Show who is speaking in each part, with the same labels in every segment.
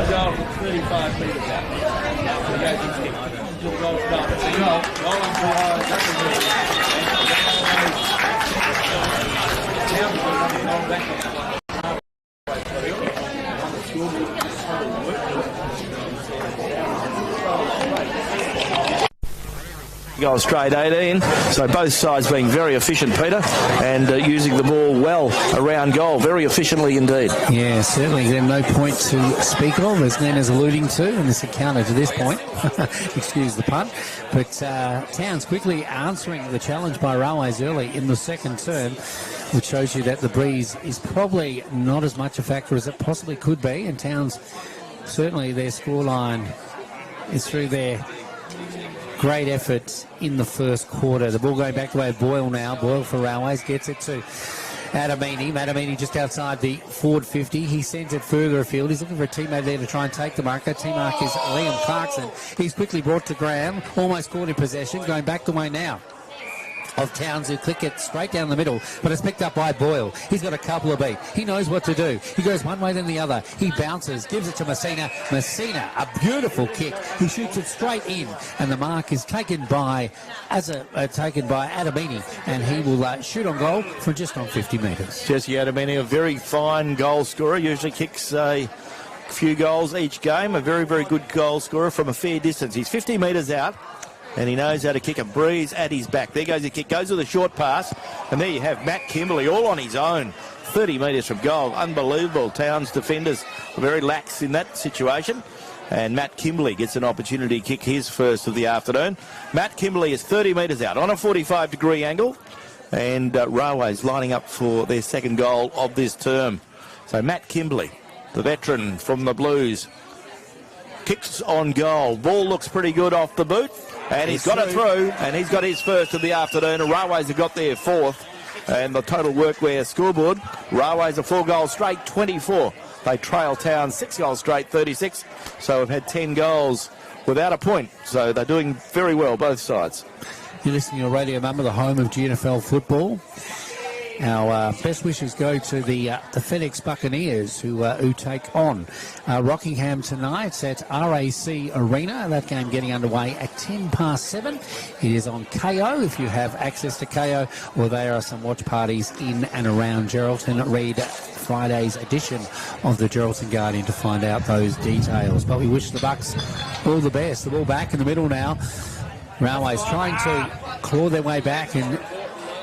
Speaker 1: Goal from 35 metres out. Goal start. Goal on
Speaker 2: Goal straight 18, so both sides being very efficient, Peter, and using the ball well around goal, very efficiently indeed.
Speaker 3: Yeah, certainly. There's no point to speak of, as Nana's alluding to in this encounter to this point. Excuse the pun. But Towns quickly answering the challenge by Railways early in the second term, which shows you that the breeze is probably not as much a factor as it possibly could be, and Towns, certainly their scoreline is through their great efforts in the first quarter. The ball going back the way of Boyle now. Boyle for Railways gets it to Adamini. Adamini just outside the forward 50. He sends it further afield. He's looking for a teammate there to try and take the marker. Teammate is Liam Clarkson. He's quickly brought to ground. Almost caught in possession. Going back the way now of Towns, who click it straight down the middle, but it's picked up by Boyle. He's got a couple of beat. He knows what to do. He goes one way then the other. He bounces, gives it to Messina. Messina, a beautiful kick. He shoots it straight in, and the mark is taken by Adamini, and he will shoot on goal from just on 50 metres.
Speaker 2: Jesse Adamini, a very fine goal scorer, usually kicks a few goals each game, a very, very good goal scorer from a fair distance. He's 50 metres out, and he knows how to kick a breeze at his back. There goes the kick, goes with a short pass, and there you have Matt Kimberley all on his own, 30 metres from goal. Unbelievable. Towns defenders are very lax in that situation, and Matt Kimberley gets an opportunity to kick his first of the afternoon. Matt Kimberley is 30 metres out on a 45-degree angle, and Railways lining up for their second goal of this term. So Matt Kimberley, the veteran from the Blues, kicks on goal. Ball looks pretty good off the boot, and he's got it through, and he's got his first of the afternoon. And Railways have got their fourth, and the total workwear scoreboard, Railways are 4 goals straight, 24. They trail Towns 6 goals straight, 36. So we've had 10 goals without a point. So they're doing very well, both sides.
Speaker 3: You're listening to Radio Mumma, the home of GNFL football. Our best wishes go to the FedEx Buccaneers, who take on Rockingham tonight at RAC Arena. That game getting underway at 7:10. It is on KO if you have access to KO, or there are some watch parties in and around Geraldton. Read Friday's edition of the Geraldton Guardian to find out those details. But we wish the Bucks all the best. The ball back in the middle now. Railways trying to claw their way back in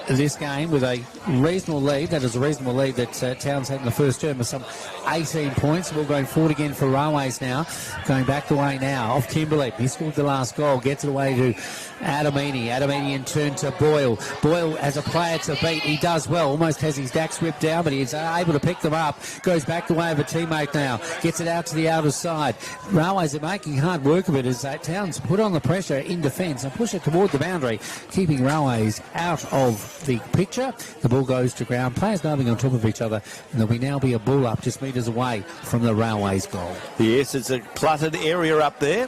Speaker 3: this game with a reasonable lead. That is a reasonable lead that Towns had in the first term of some 18 points. We're going forward again for Railways now. Going back the way now of Kimberley. He scored the last goal. Gets it away to Adamini. Adamini in turn to Boyle. Boyle has a player to beat. He does well. Almost has his backs whipped down, but he's able to pick them up. Goes back the way of a teammate now. Gets it out to the outer side. Railways are making hard work of it as Towns put on the pressure in defence and push it toward the boundary, keeping Railways out of the picture. The ball goes to ground. Players diving on top of each other, and there'll now be a ball up just metres away from the Railways goal.
Speaker 2: Yes, it's a cluttered area up there.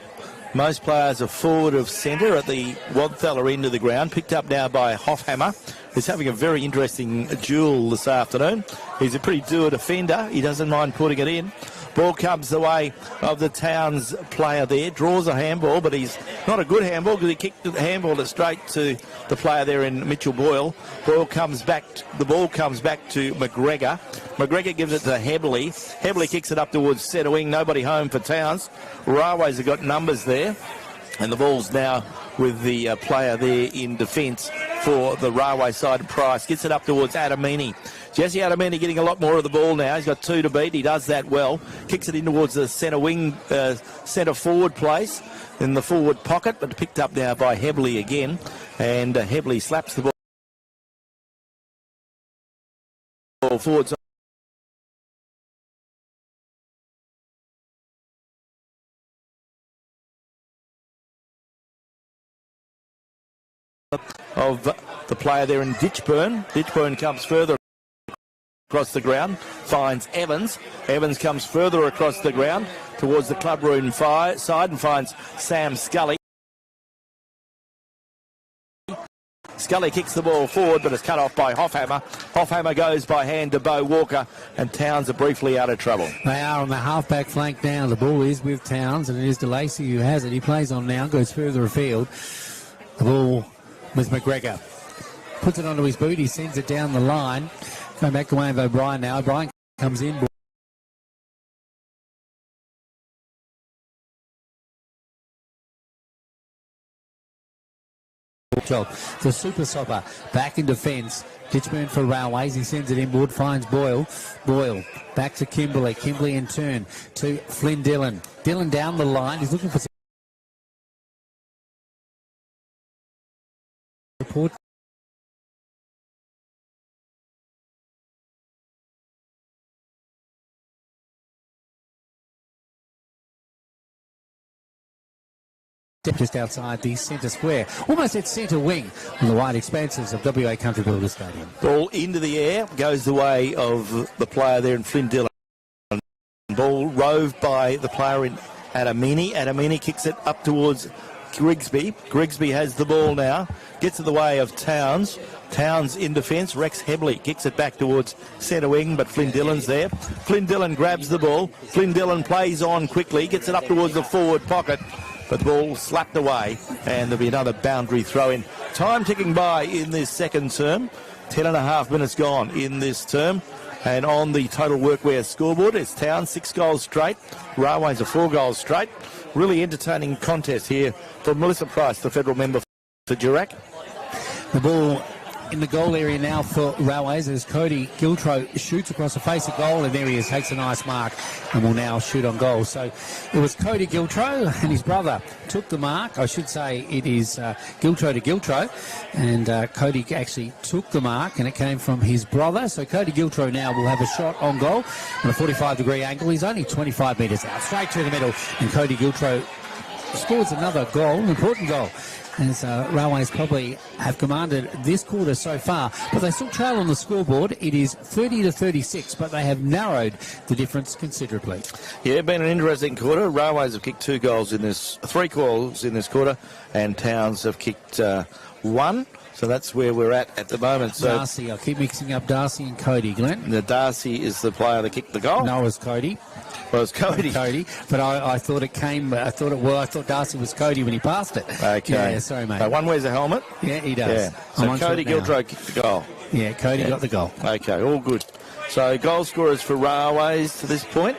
Speaker 2: Most players are forward of centre at the Wadthalla end of the ground. Picked up now by Hoffhammer, who's having a very interesting duel this afternoon. He's a pretty doer defender. He doesn't mind putting it in. Ball comes the way of the Towns player there. Draws a handball, but he's not a good handball because he kicked the handball straight to the player there in Mitchell Boyle. The ball comes back to McGregor. McGregor gives it to Hebley. Hebley kicks it up towards centre wing. Nobody home for Towns. Railways have got numbers there. And the ball's now with the player there in defence for the Railway side. Price gets it up towards Adamini. Jesse Adamini getting a lot more of the ball now. He's got 2 to beat. He does that well. Kicks it in towards the centre wing, centre forward place in the forward pocket, but picked up now by Hebley again. And Hebley slaps the ball forwards. Of the player there in Ditchburn. Ditchburn comes further across the ground, finds Evans. Evans comes further across the ground towards the clubroom side and finds Sam Scully. Scully kicks the ball forward, but it's cut off by Hoffhammer. Hoffhammer goes by hand to Bo Walker, and Towns are briefly out of trouble.
Speaker 3: They are on the half-back flank now. The ball is with Towns, and it is DeLacy who has it. He plays on now, goes further afield. The ball with McGregor. Puts it onto his boot. He sends it down the line. Going back to Wayne O'Brien now. O'Brien comes in. Job. The super stopper back in defence. Ditchburn for Railways. He sends it inboard. Finds Boyle. Boyle back to Kimberley. Kimberley in turn to Flynn Dillon. Dillon down the line. He's looking for support. Just outside the centre square, almost at centre wing on the wide expanses of WA Country Builder Stadium.
Speaker 2: Ball into the air, goes the way of the player there in Flynn Dillon. Ball roved by the player in Adamini. Adamini kicks it up towards Grigsby. Grigsby has the ball now, gets in the way of Towns. Towns in defence. Rex Hebley kicks it back towards centre wing, but Flynn Dillon's there. Flynn Dillon grabs the ball. Flynn Dillon plays on quickly, gets it up towards the forward pocket. But the ball slapped away, and there'll be another boundary throw in. Time ticking by in this second term. 10.5 minutes gone in this term. And on the total workwear scoreboard, it's Towns 6 goals straight. Railways are 4 goals straight. Really entertaining contest here for Melissa Price, the federal member for Durack.
Speaker 3: The ball in the goal area now for Railways as Cody Giltro shoots across the face of goal, and there he is, takes a nice mark and will now shoot on goal. So it was Cody Giltro and his brother took the mark. I should say it is Giltro to Giltro, and Cody actually took the mark, and it came from his brother. So Cody Giltro now will have a shot on goal on a 45-degree angle. He's only 25 metres out, straight to the middle, and Cody Giltro scores another goal, an important goal, as Railways probably have commanded this quarter so far, but they still trail on the scoreboard. It is 30-36, but they have narrowed the difference considerably.
Speaker 2: Yeah, been an interesting quarter. Railways have kicked 3 goals in this quarter, and Towns have kicked 1. So that's where we're at the moment. So
Speaker 3: Darcy, I keep mixing up Darcy and Cody, Glenn.
Speaker 2: The Darcy is the player that kicked the goal.
Speaker 3: No, it was Cody.
Speaker 2: Well, it's Cody.
Speaker 3: But I thought it came. I thought Darcy was Cody when he passed it.
Speaker 2: Okay.
Speaker 3: Yeah, sorry, mate.
Speaker 2: One wears a helmet.
Speaker 3: Yeah, he does.
Speaker 2: Yeah. So Cody Giltro kicked the goal.
Speaker 3: Yeah, Cody got the goal.
Speaker 2: Okay, all good. So goal scorers for Railways to this point.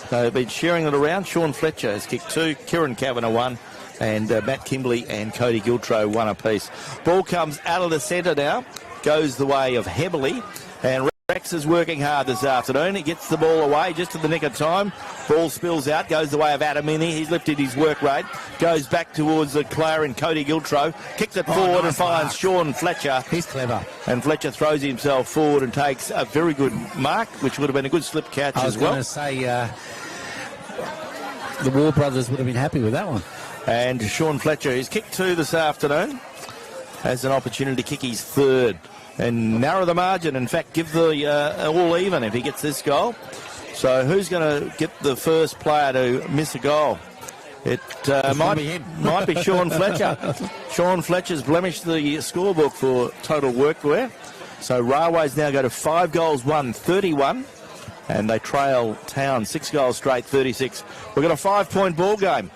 Speaker 2: They've been sharing it around. Sean Fletcher has kicked 2. Kieran Kavanagh 1. And Matt Kimberley and Cody Giltro 1 apiece. Ball comes out of the centre now. Goes the way of Hebley. And Rex is working hard this afternoon. He gets the ball away just at the nick of time. Ball spills out. Goes the way of Adamini. He's lifted his work rate. Goes back towards the player in Cody Giltro. Kicks it forward and finds Sean Fletcher.
Speaker 3: He's clever.
Speaker 2: And Fletcher throws himself forward and takes a very good mark, which would have been a good slip catch as well.
Speaker 3: I was going to say the War Brothers would have been happy with that one.
Speaker 2: And Sean Fletcher, who's kicked 2 this afternoon, has an opportunity to kick his 3rd and narrow the margin. In fact, give the all even if he gets this goal. So who's going to get the first player to miss a goal? It might be him. Might be Sean Fletcher. Sean Fletcher's blemished the scorebook for total workwear. So Railways now go to 5 goals won, 31. And they trail Town 6 goals straight, 36. We've got a 5-point ball game.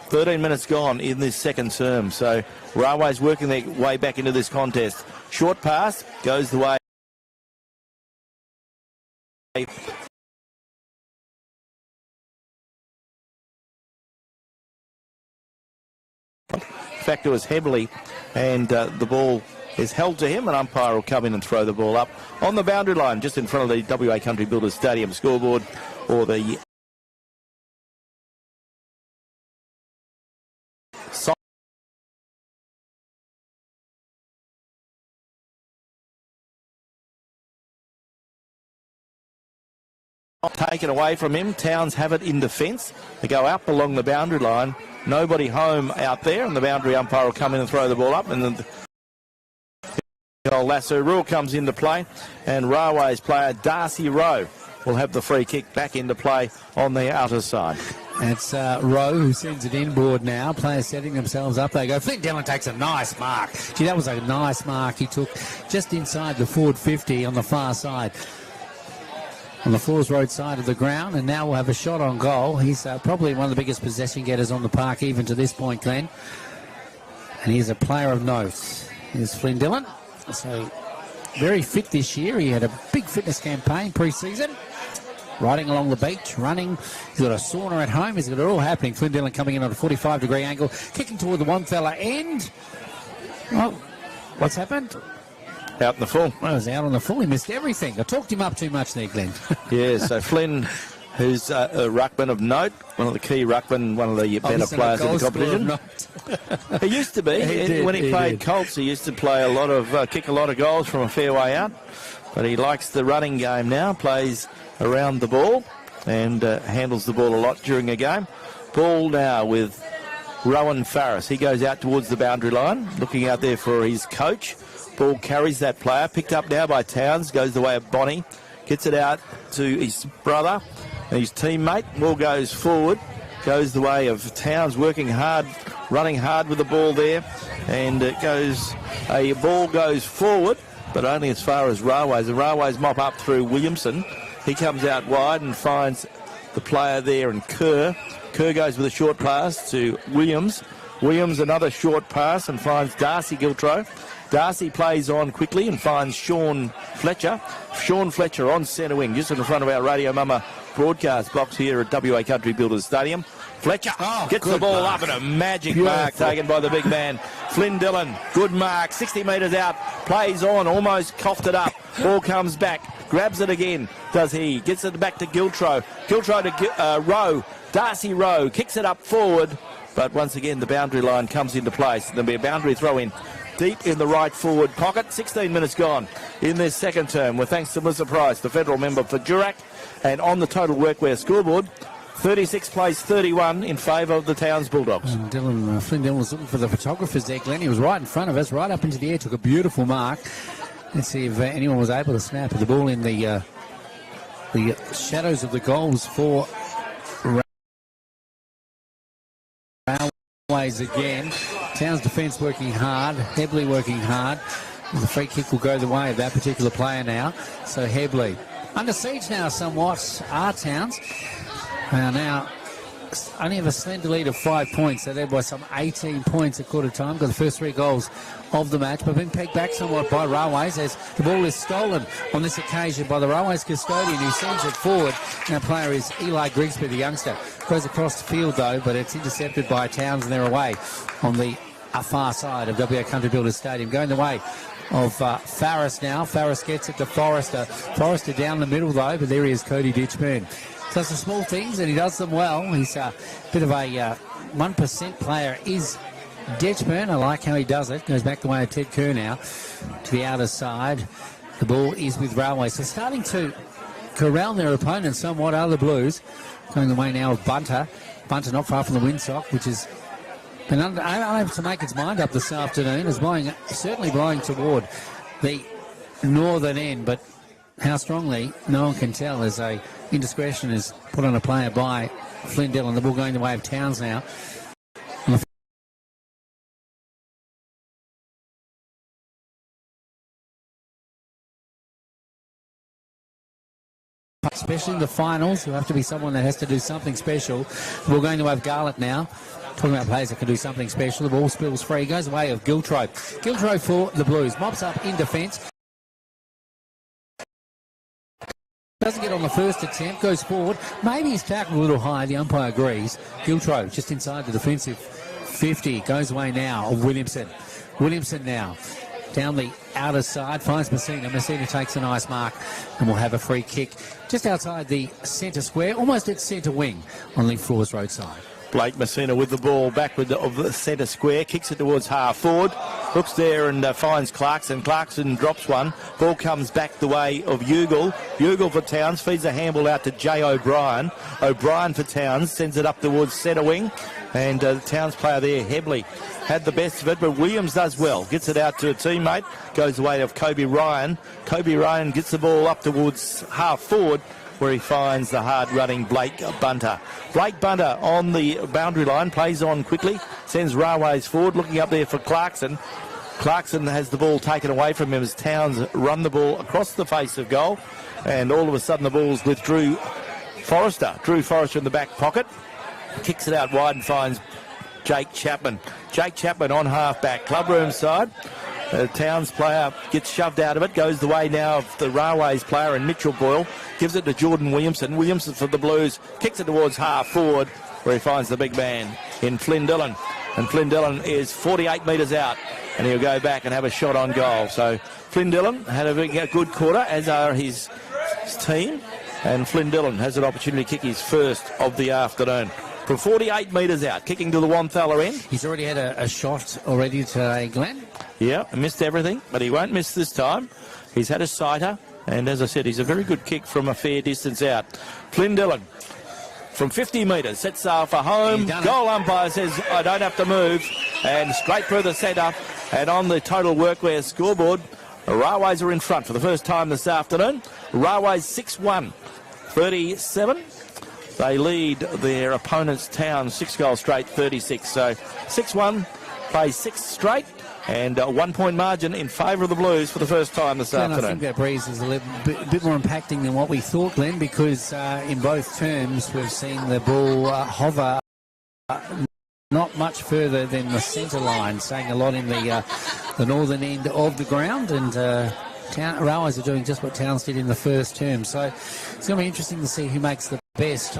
Speaker 2: 13 minutes gone in this second term. So Railways working their way back into this contest. Short pass goes the way. In fact, it was Hebley, and the ball is held to him. An umpire will come in and throw the ball up on the boundary line just in front of the WA Country Builders Stadium scoreboard, or the taken away from him. Towns have it in defence. They go up along the boundary line. Nobody home out there, and the boundary umpire will come in and throw the ball up, and then the old lasso rule comes into play, and Railways player Darcy Rowe will have the free kick back into play on the outer side.
Speaker 3: It's Rowe who sends it inboard now. Players setting themselves up. They go. Flynn Dillon takes a nice mark. Gee, that was a nice mark he took just inside the forward 50 on the far side. On the Fords Road side of the ground. And now we'll have a shot on goal. He's probably one of the biggest possession getters on the park even to this point, Glenn. And he's a player of note. Here's Flynn Dillon. So very fit this year. He had a big fitness campaign pre-season. Riding along the beach, running. He's got a sauna at home. He's got it all happening. Flynn Dillon coming in on a 45-degree angle, kicking toward the one-fella end. Oh, what's happened?
Speaker 2: Out in the full.
Speaker 3: Well, he was out on the full. He missed everything. I talked him up too much there, Glenn.
Speaker 2: Yeah, so Flynn, who's a ruckman of note, one of the key ruckmen, one of the better players in the competition. He used to be. When he played Colts, he used to play a lot of, kick a lot of goals from a fair way out. But he likes the running game now, plays around the ball and handles the ball a lot during a game. Ball now with Rowan Farris. He goes out towards the boundary line, looking out there for his coach. Ball carries that player, picked up now by Towns, goes the way of Bonnie, gets it out to his brother and his teammate. Ball goes forward, goes the way of Towns, working hard, running hard with the ball there, and a ball goes forward, but only as far as Railways. The Railways mop up through Williamson. He comes out wide and finds the player there, and Kerr. Kerr goes with a short pass to Williams. Williams another short pass and finds Darcy Giltro. Darcy plays on quickly and finds Sean Fletcher. Sean Fletcher on centre wing, just in front of our Radio Mama broadcast box here at WA Country Builders Stadium. Fletcher gets the ball up, and a magic mark taken by the big man. Flynn Dillon, good mark, 60 metres out, plays on, almost coughed it up. Ball comes back, grabs it again, does he? Gets it back to Giltro. Giltro to Rowe. Darcy Rowe kicks it up forward, but once again the boundary line comes into place. There'll be a boundary throw in deep in the right forward pocket. 16 minutes gone in this second term, with thanks to Melissa Price, the federal member for Durack, and on the Total Workwear scoreboard, 36 plays 31 in favour of the Towns Bulldogs.
Speaker 3: And Flynn Dillon was looking for the photographers there, Glenn. He was right in front of us, right up into the air, took a beautiful mark. Let's see if anyone was able to snap the ball in the shadows of the goals for Railways again. Towns defence working hard, Hebley working hard. The free kick will go the way of that particular player now. So Hebley under siege now somewhat are Towns. Now only have a slender lead of 5 points. They're led by some 18 points at quarter time. Got the first 3 goals of the match, but been pegged back somewhat by Railways as the ball is stolen on this occasion by the Railways custodian, who sends it forward. Now player is Eli Grigsby, the youngster. Goes across the field though, but it's intercepted by Towns and they're away on the far side of WA Country Builders Stadium. Going the way of Farris now. Farris gets it to Forrester. Forrester down the middle though, but there he is, Cody Ditchburn. Does the small things and he does them well. He's a bit of a 1% player is Ditchburn. I like how he does it. Goes back the way of Ted Kerr now to the outer side. The ball is with Railway. So starting to corral their opponents somewhat are the Blues. Going the way now of Bunter. Bunter not far from the windsock, which has been unable to make its mind up this afternoon. Is certainly blowing toward the northern end, but how strongly, no one can tell, as a indiscretion is put on a player by Flynn Dillon. The ball going the way of Towns now. Especially in the finals, you'll have to be someone that has to do something special. We're going to have Garlett now. Talking about players that can do something special. The ball spills free. Goes away of Giltro. Giltro for the Blues. Mops up in defence. Doesn't get on the first attempt. Goes forward. Maybe he's tackled a little high. The umpire agrees. Giltro just inside the defensive 50. Goes away now of Williamson. Williamson now. Down the outer side, finds Messina. Messina takes a nice mark and will have a free kick just outside the centre square, almost at centre wing on the Fords Road side.
Speaker 2: Blake Messina with the ball back of the centre square, kicks it towards half forward, looks there and finds Clarkson. Clarkson drops one. Ball comes back the way of Ugle. Ugle for Towns, feeds a handball out to Jay O'Brien. O'Brien for Towns, sends it up towards centre wing. And the Towns player there, Hebley, had the best of it, but Williams does well. Gets it out to a teammate, goes the way of Kobe Ryan. Kobe Ryan gets the ball up towards half forward, where he finds the hard-running Blake Bunter. Blake Bunter on the boundary line, plays on quickly, sends Railways forward, looking up there for Clarkson. Clarkson has the ball taken away from him as Towns run the ball across the face of goal, and all of a sudden the ball's with Drew Forrester. Drew Forrester in the back pocket, kicks it out wide and finds Jake Chapman. Jake Chapman on half-back, clubroom side. The Towns player gets shoved out of it, goes the way now of the Railways player and Mitchell Boyle, gives it to Jordan Williamson. Williamson for the Blues, kicks it towards half forward, where he finds the big man in Flynn Dillon. And Flynn Dillon is 48 metres out, and he'll go back and have a shot on goal. So Flynn Dillon had a good quarter, as are his team, and Flynn Dillon has an opportunity to kick his first of the afternoon. From 48 metres out, kicking to the Wanthala end.
Speaker 3: He's already had a shot already today, Glenn.
Speaker 2: Yeah, missed everything, but he won't miss this time. He's had a sighter, and as I said, he's a very good kick from a fair distance out. Flynn Dillon, from 50 metres, sets sail for home. Goal umpire says, I don't have to move, and straight through the centre. And on the total workwear scoreboard, the Railways are in front for the first time this afternoon. Railways 6-1, 37. They lead their opponents' Town 6 goals straight, 36. So 6-1, plays 6 straight, and a 1 point margin in favour of the Blues for the first time this afternoon.
Speaker 3: I think that breeze is a bit more impacting than what we thought, Glenn, because in both terms we've seen the ball hover not much further than the centre line, saying a lot in the northern end of the ground, and Railways are doing just what Towns did in the first term. So it's going to be interesting to see who makes the best.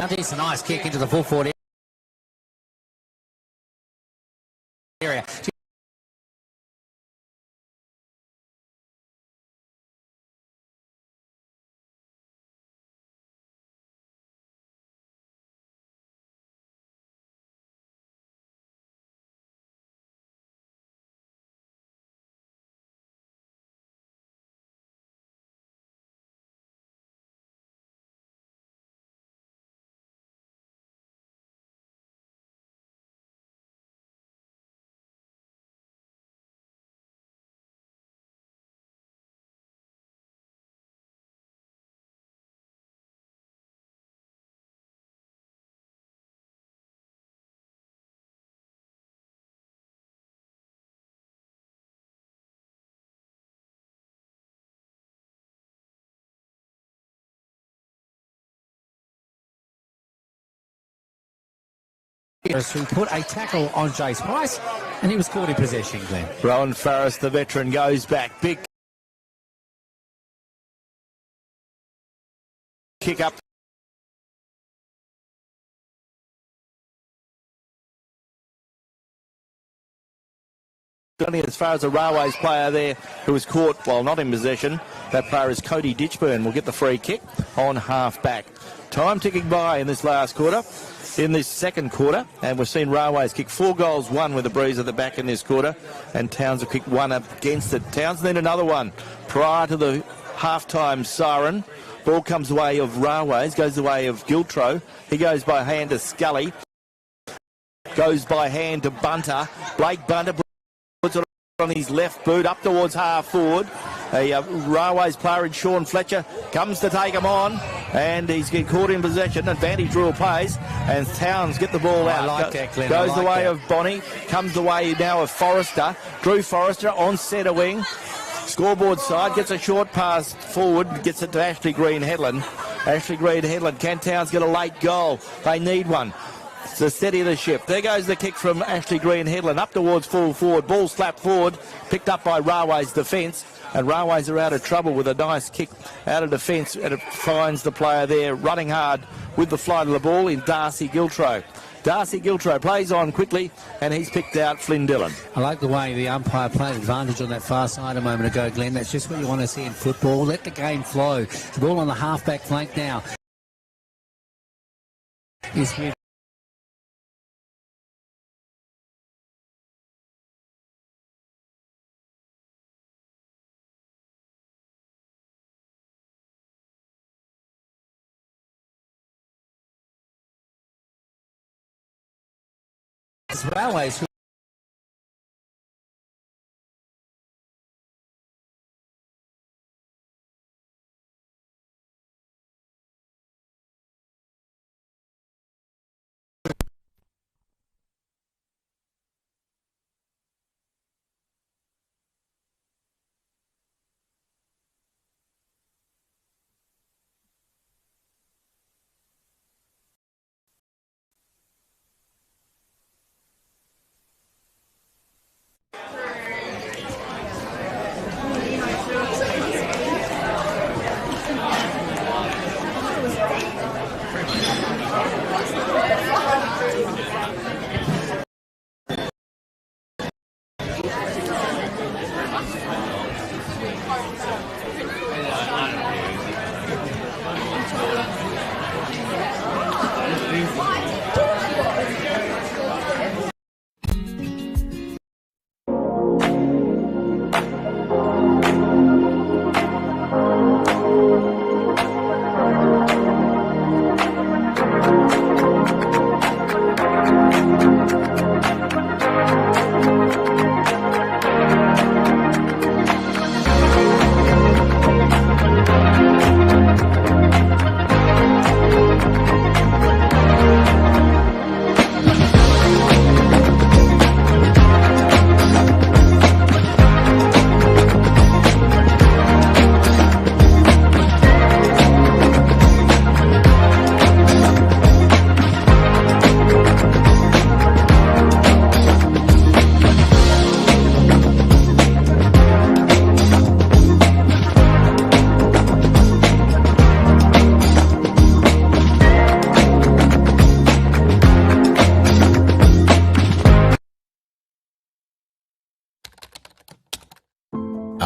Speaker 3: It's a nice kick into the full forward area. Who put a tackle on Jace Price, and he was caught in possession, Glenn.
Speaker 2: Rowan Farris, the veteran, goes back. Big kick up. Only as far as a Railways player there who was caught while not in possession. That player is Cody Ditchburn. Will get the free kick on half-back. Time ticking by in this last quarter. In this second quarter, and we've seen Railways kick 4 goals, 1 with a breeze at the back in this quarter, and Towns have kicked 1 against it. Towns need another one prior to the half-time siren. Ball comes the way of Railways, goes the way of Giltro. He goes by hand to Scully, goes by hand to Bunter. Blake Bunter puts it on his left boot up towards half forward. A Railways player in Sean Fletcher comes to take him on, and he's getting caught in possession. Advantage rule plays, and Towns get the ball out.
Speaker 3: I like that, Glenn.
Speaker 2: Goes
Speaker 3: I like
Speaker 2: the way
Speaker 3: that.
Speaker 2: of Bonnie, comes the way now of Forrester. Drew Forrester on centre wing. Scoreboard side, gets a short pass forward, gets it to Ashley Green-Headland. Ashley Green-Headland, can Towns get a late goal? They need one. To steady the ship. There goes the kick from Ashley Green-Headland up towards full forward. Ball slapped forward, picked up by Railways defence. And Railways are out of trouble with a nice kick out of defence, and it finds the player there running hard with the flight of the ball in Darcy Giltro. Darcy Giltro plays on quickly, and he's picked out Flynn Dillon.
Speaker 3: I like the way the umpire played advantage on that far side a moment ago, Glenn. That's just what you want to see in football. Let the game flow. The ball on the half-back flank now is with Railways.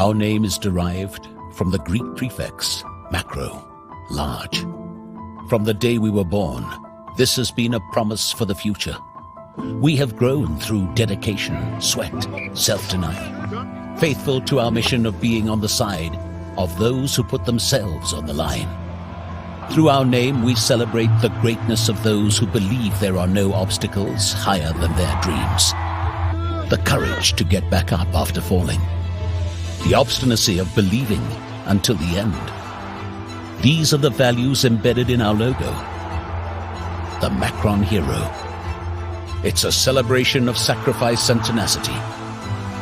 Speaker 4: Our name is derived from the Greek prefix, macro, large. From the day we were born, this has been a promise for the future. We have grown through dedication, sweat, self-denial, faithful to our mission of being on the side of those who put themselves on the line. Through our name, we celebrate the greatness of those who believe there are no obstacles higher than their dreams. The courage to get back up after falling. The obstinacy of believing until the end. These are the values embedded in our logo. The Macron Hero. It's a celebration of sacrifice and tenacity.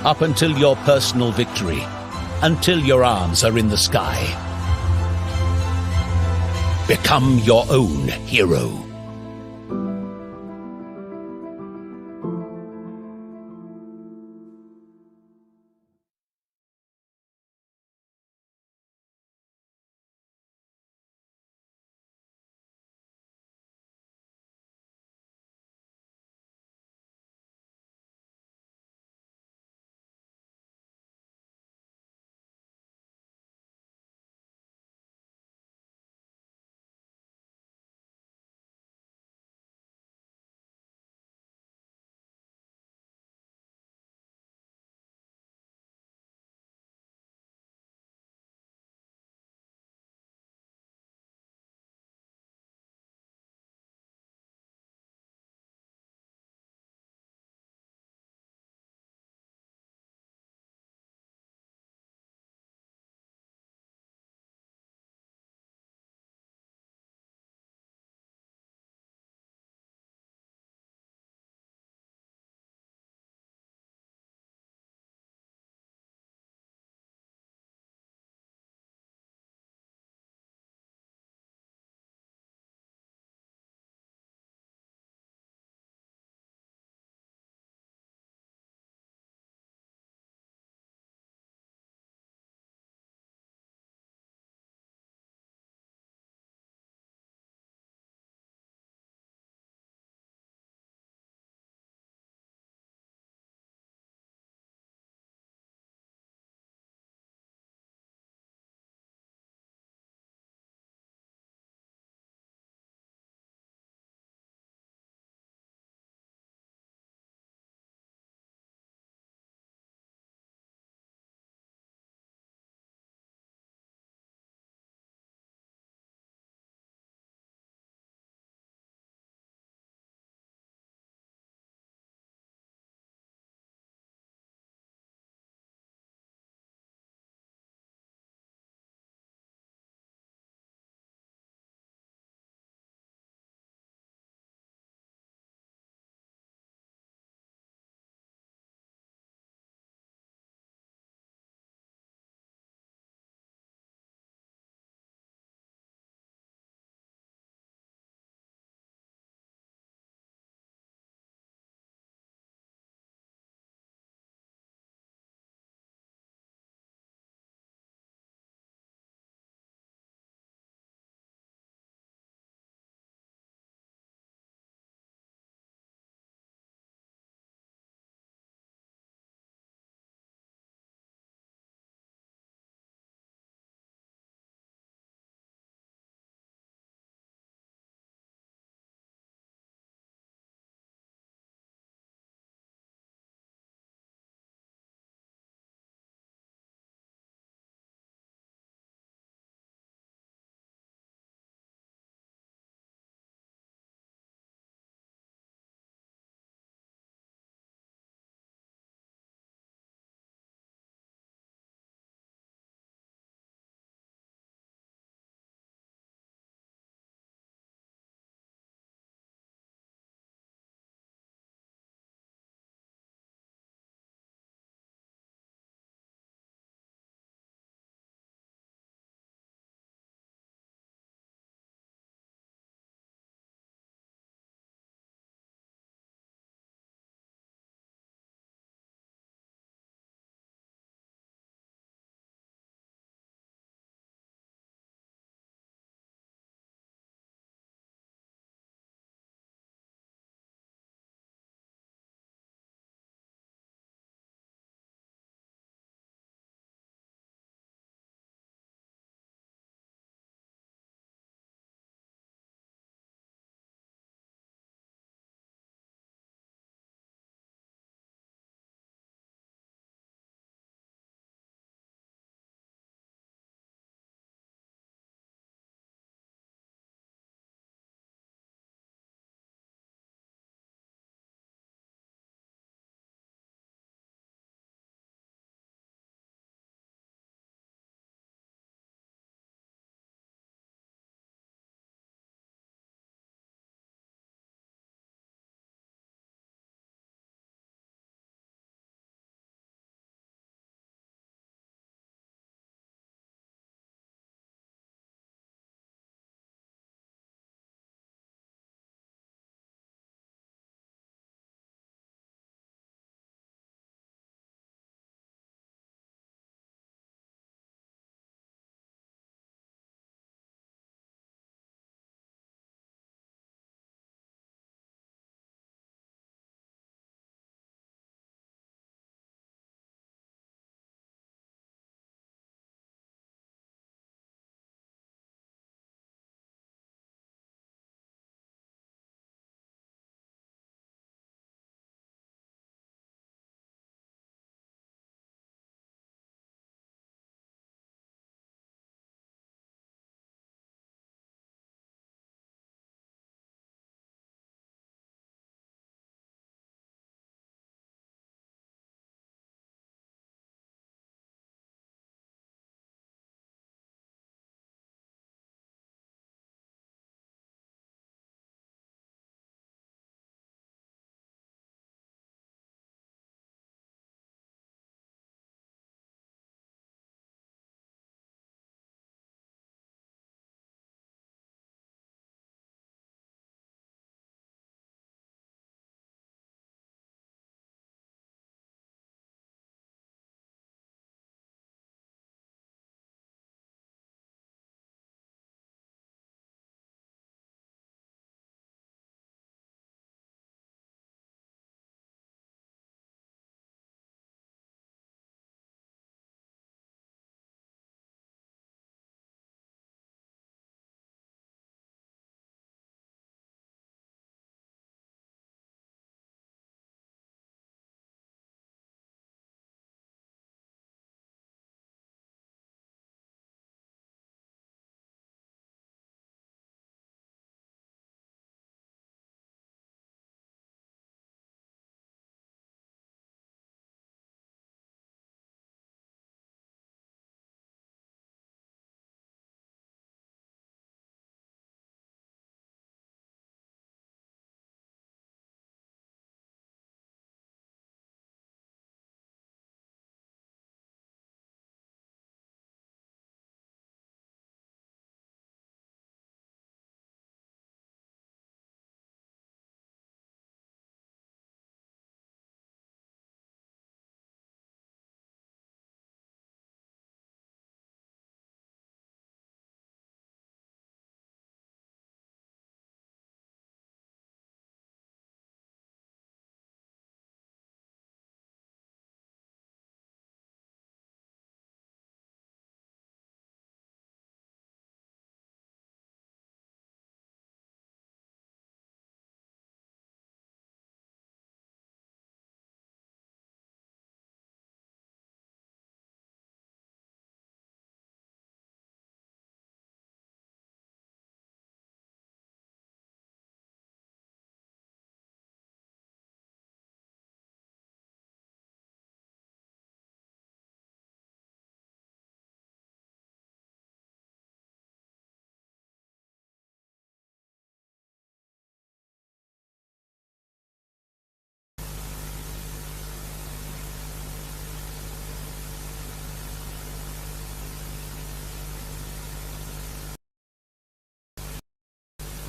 Speaker 4: Up until your personal victory. Until your arms are in the sky. Become your own hero.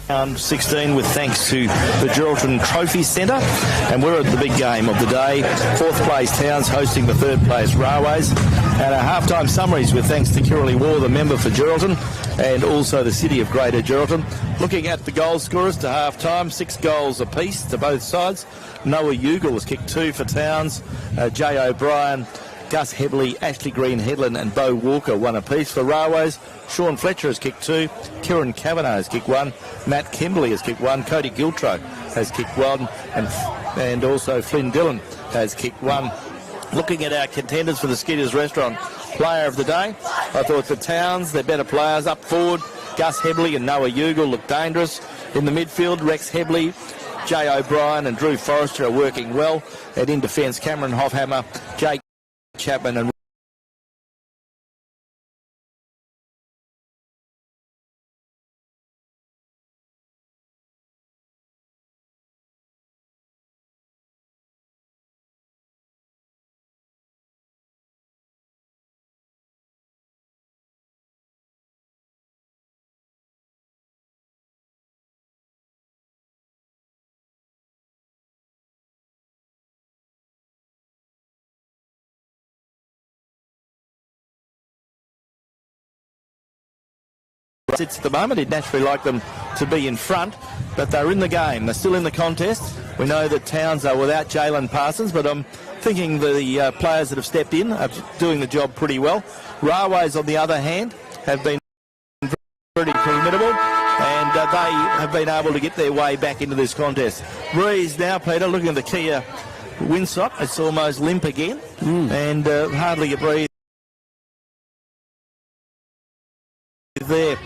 Speaker 2: Round 16 with thanks to the Geraldton Trophy Centre, and we're at the big game of the day. Fourth place Towns hosting the third place Railways, and our halftime summaries with thanks to Kirrily War, the member for Geraldton, and also the City of Greater Geraldton. Looking at the goal scorers to halftime, 6 goals apiece to both sides. Noah Ugle has kicked 2 for Towns. Jay O'Brien, Gus Hebley, Ashley Green Headland and Bo Walker 1 apiece. For Railways, Sean Fletcher has kicked 2, Kieran Kavanagh has kicked 1, Matt Kimberley has kicked 1, Cody Giltro has kicked 1, and also Flynn Dillon has kicked 1. Looking at our contenders for the Skitters Restaurant Player of the Day, I thought the Towns, their better players up forward, Gus Hebley and Noah Ugle look dangerous. In the midfield, Rex Hebley, Jay O'Brien and Drew Forrester are working well. And in defence, Cameron Hoffhammer, Jake Chapman and sits at the moment. He'd naturally like them to be in front, but they're in the game. They're still in the contest. We know that Towns are without Jalen Parsons, but I'm thinking the players that have stepped in are doing the job pretty well. Railways, on the other hand, have been pretty formidable, and they have been able to get their way back into this contest. Breeze now, Peter, looking at the Kia windsock. It's almost limp again, and hardly a breeze there.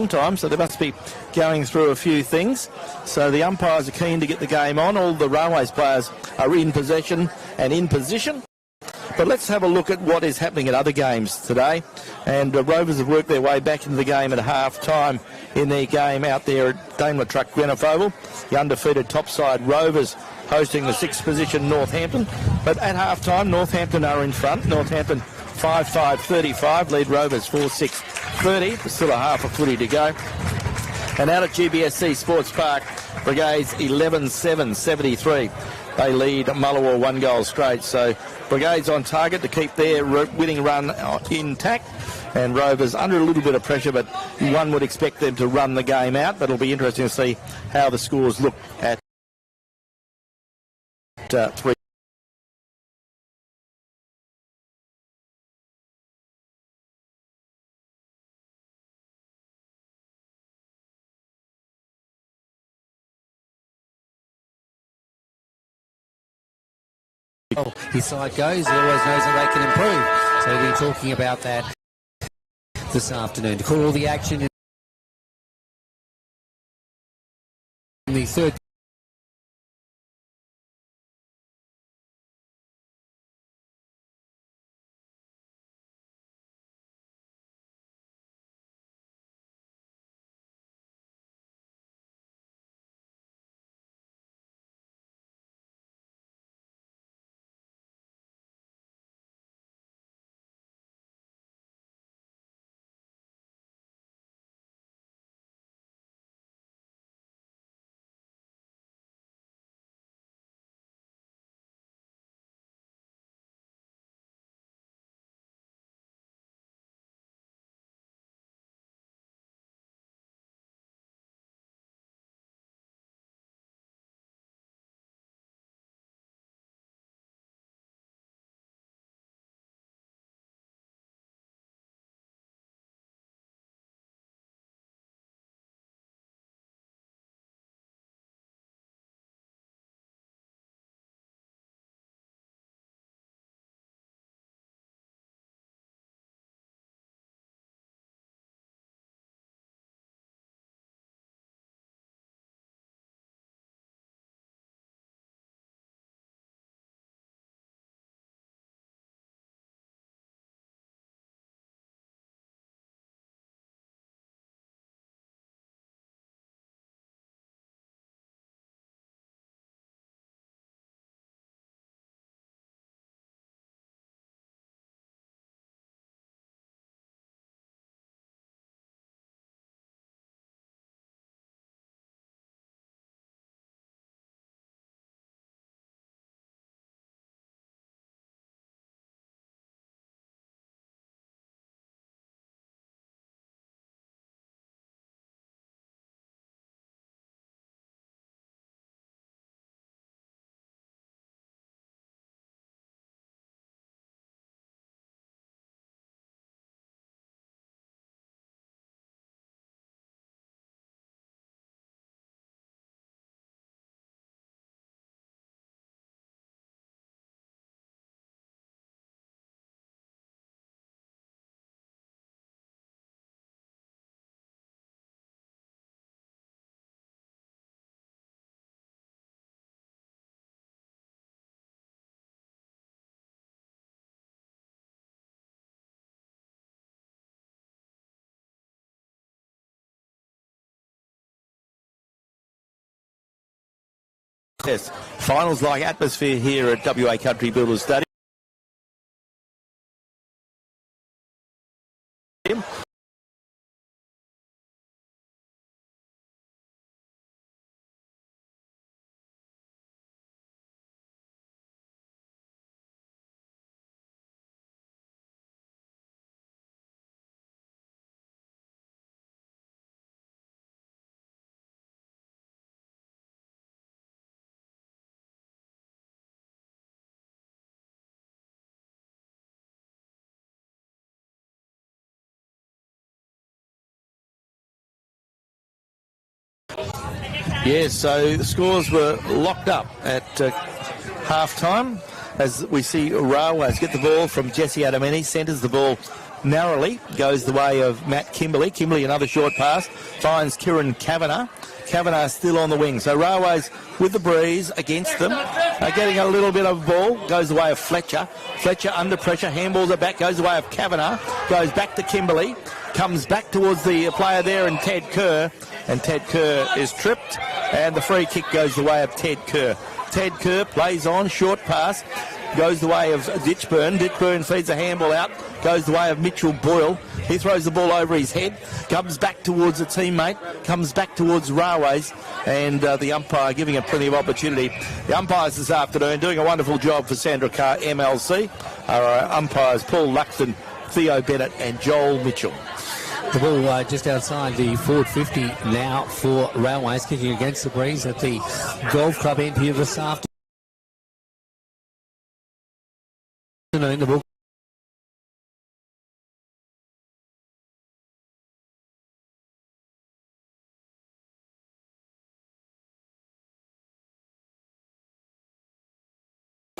Speaker 2: Time, so they must be going through a few things. So the umpires are keen to get the game on. All the Railways players are in possession and in position. But let's have a look at what is happening at other games today. And Rovers have worked their way back into the game at half-time in their game out there at Daimler Truck Greenock Oval. The undefeated top-side Rovers hosting the 6th position Northampton. But at half-time, Northampton are in front. Northampton 5-5-35, lead Rovers 4-6-30. There's still a half a footy to go. And out at GBSC Sports Park, Brigades 11-7-73. They lead Mullawa 1 goal straight. So Brigades on target to keep their winning run intact. And Rovers under a little bit of pressure, but one would expect them to run the game out. But it'll be interesting to see how the scores look at 3.
Speaker 3: His side goes, he always knows that they can improve. So we'll be talking about that this afternoon. To call all the action in the third
Speaker 2: Yes, finals-like atmosphere here at WA Country Builders Stadium. Yes, so the scores were locked up at half-time as we see Railways get the ball from Jesse Adamini, centres the ball narrowly, goes the way of Matt Kimberley. Kimberley, another short pass, finds Kieran Kavanagh. Kavanagh still on the wing. So Railways with the breeze against them are getting a little bit of ball. Goes the way of Fletcher. Fletcher under pressure, handballs it back, goes the way of Kavanagh. Goes back to Kimberley. Comes back towards the player there and Ted Kerr. And Ted Kerr is tripped. And the free kick goes the way of Ted Kerr. Ted Kerr plays on, short pass. Goes the way of Ditchburn. Ditchburn feeds a handball out. Goes the way of Mitchell Boyle. He throws the ball over his head. Comes back towards a teammate. Comes back towards Railways. And the umpire giving him plenty of opportunity. The umpires this afternoon doing a wonderful job for Sandra Carr MLC. Our umpires Paul Luxton, Theo Bennett and Joel Mitchell.
Speaker 3: The ball just outside the forward 50 now for Railways, kicking against the breeze at the Golf Club end here this afternoon. The ball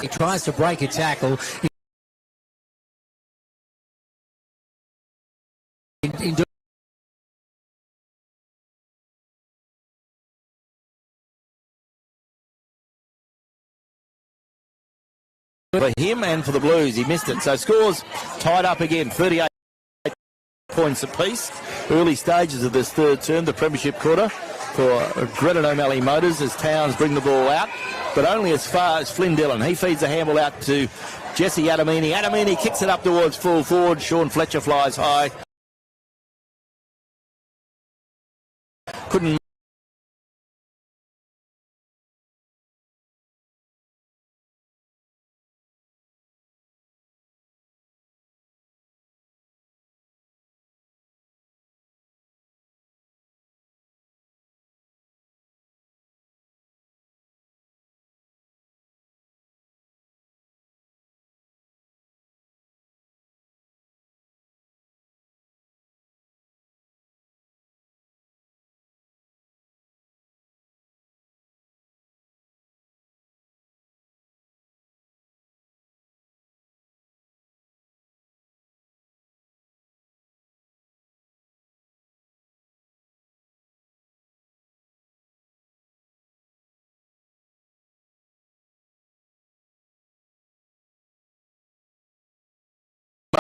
Speaker 3: he tries to break a tackle.
Speaker 2: For him and for the Blues, he missed it. So scores tied up again, 38 points apiece. Early stages of this third term, the premiership quarter for Grenon O'Malley Motors as Towns bring the ball out, but only as far as Flynn Dillon. He feeds the handball out to Jesse Adamini. Adamini kicks it up towards full forward. Sean Fletcher flies high. Couldn't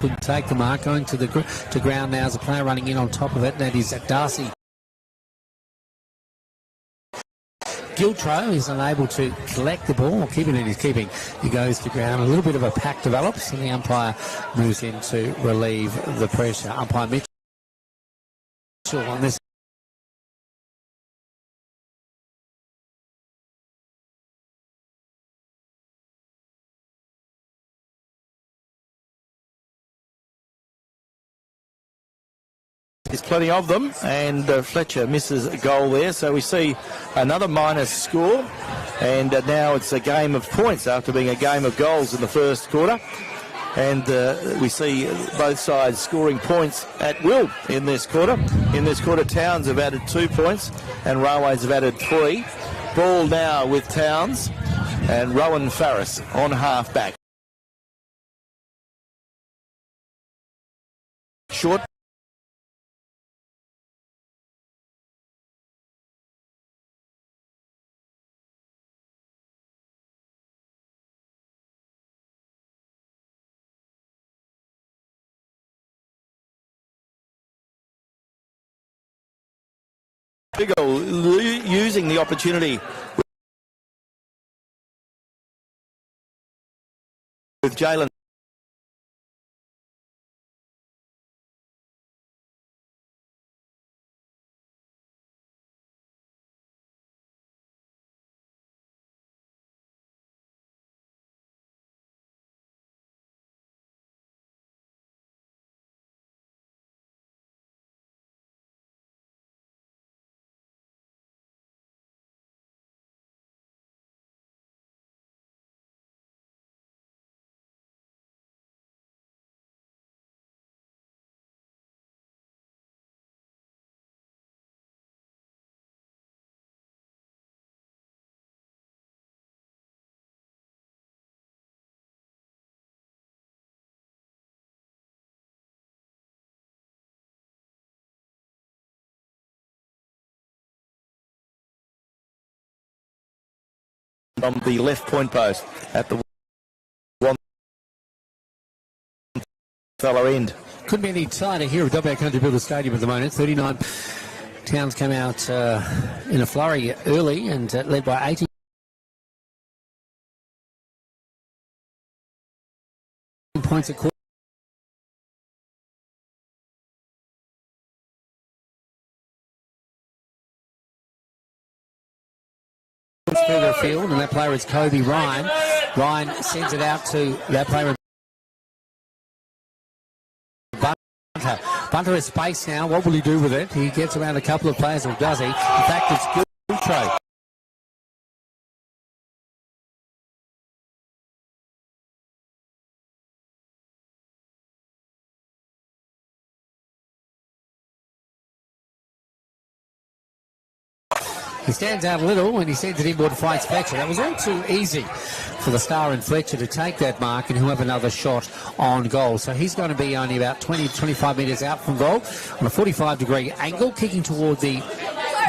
Speaker 3: couldn't take the mark, going to ground now as a player running in on top of it. That is Darcy Giltro is unable to collect the ball or keep it in his keeping. He goes to ground. A little bit of a pack develops and the umpire moves in to relieve the pressure. Umpire Mitchell on this.
Speaker 2: There's plenty of them, and Fletcher misses a goal there. So we see another minus score, and now it's a game of points after being a game of goals in the first quarter. And we see both sides scoring points at will in this quarter. In this quarter, Towns have added 2 points, and Railways have added 3. Ball now with Towns, and Rowan Farris on half-back. Short. Big using the opportunity with Jalen. From the left point post at the one fellow end.
Speaker 3: Couldn't be any tighter here at WA Country Builder Stadium at the moment. 39 Towns came out in a flurry early and led by 18 points at quarter. Further field, and that player is Kobe Ryan. Ryan sends it out to that player. Bunter has space now. What will he do with it? He gets around a couple of players, or does he? In fact, it's Giltro. He stands out a little and he sends it inboard to fight Fletcher. That was all too easy for the star and Fletcher to take that mark, and he'll have another shot on goal. So he's going to be only about 20 to 25 metres out from goal on a 45-degree angle, kicking toward the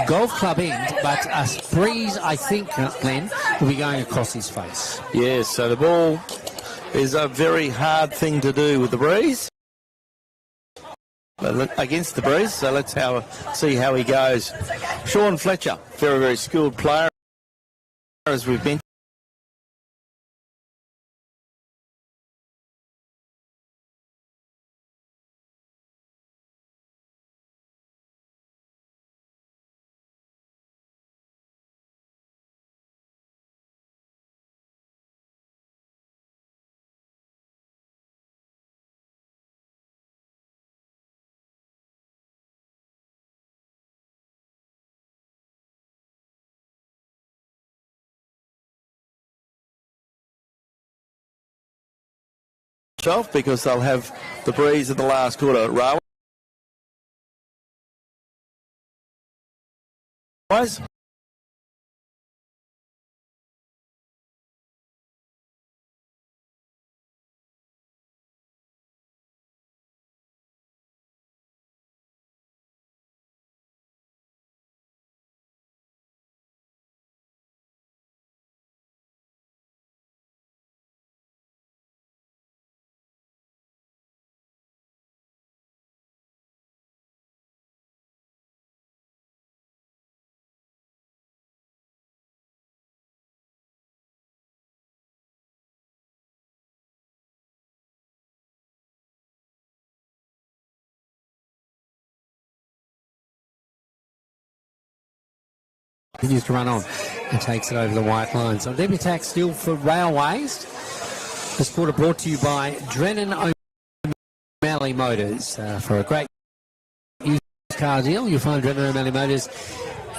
Speaker 3: golf club end, but a breeze, I think, Glenn, will be going across his face.
Speaker 2: Yes, so the ball is a very hard thing to do with the breeze. Against the breeze, so let's see how he goes. Sean Fletcher, very, very skilled player, as we've mentioned. Off because they'll have the breeze in the last quarter. Railways.
Speaker 3: Continues to run on and takes it over the white line. So debut attack still for Railways. This quarter brought to you by Drennan O'Malley Motors. For a great used car deal, you'll find Drennan O'Malley Motors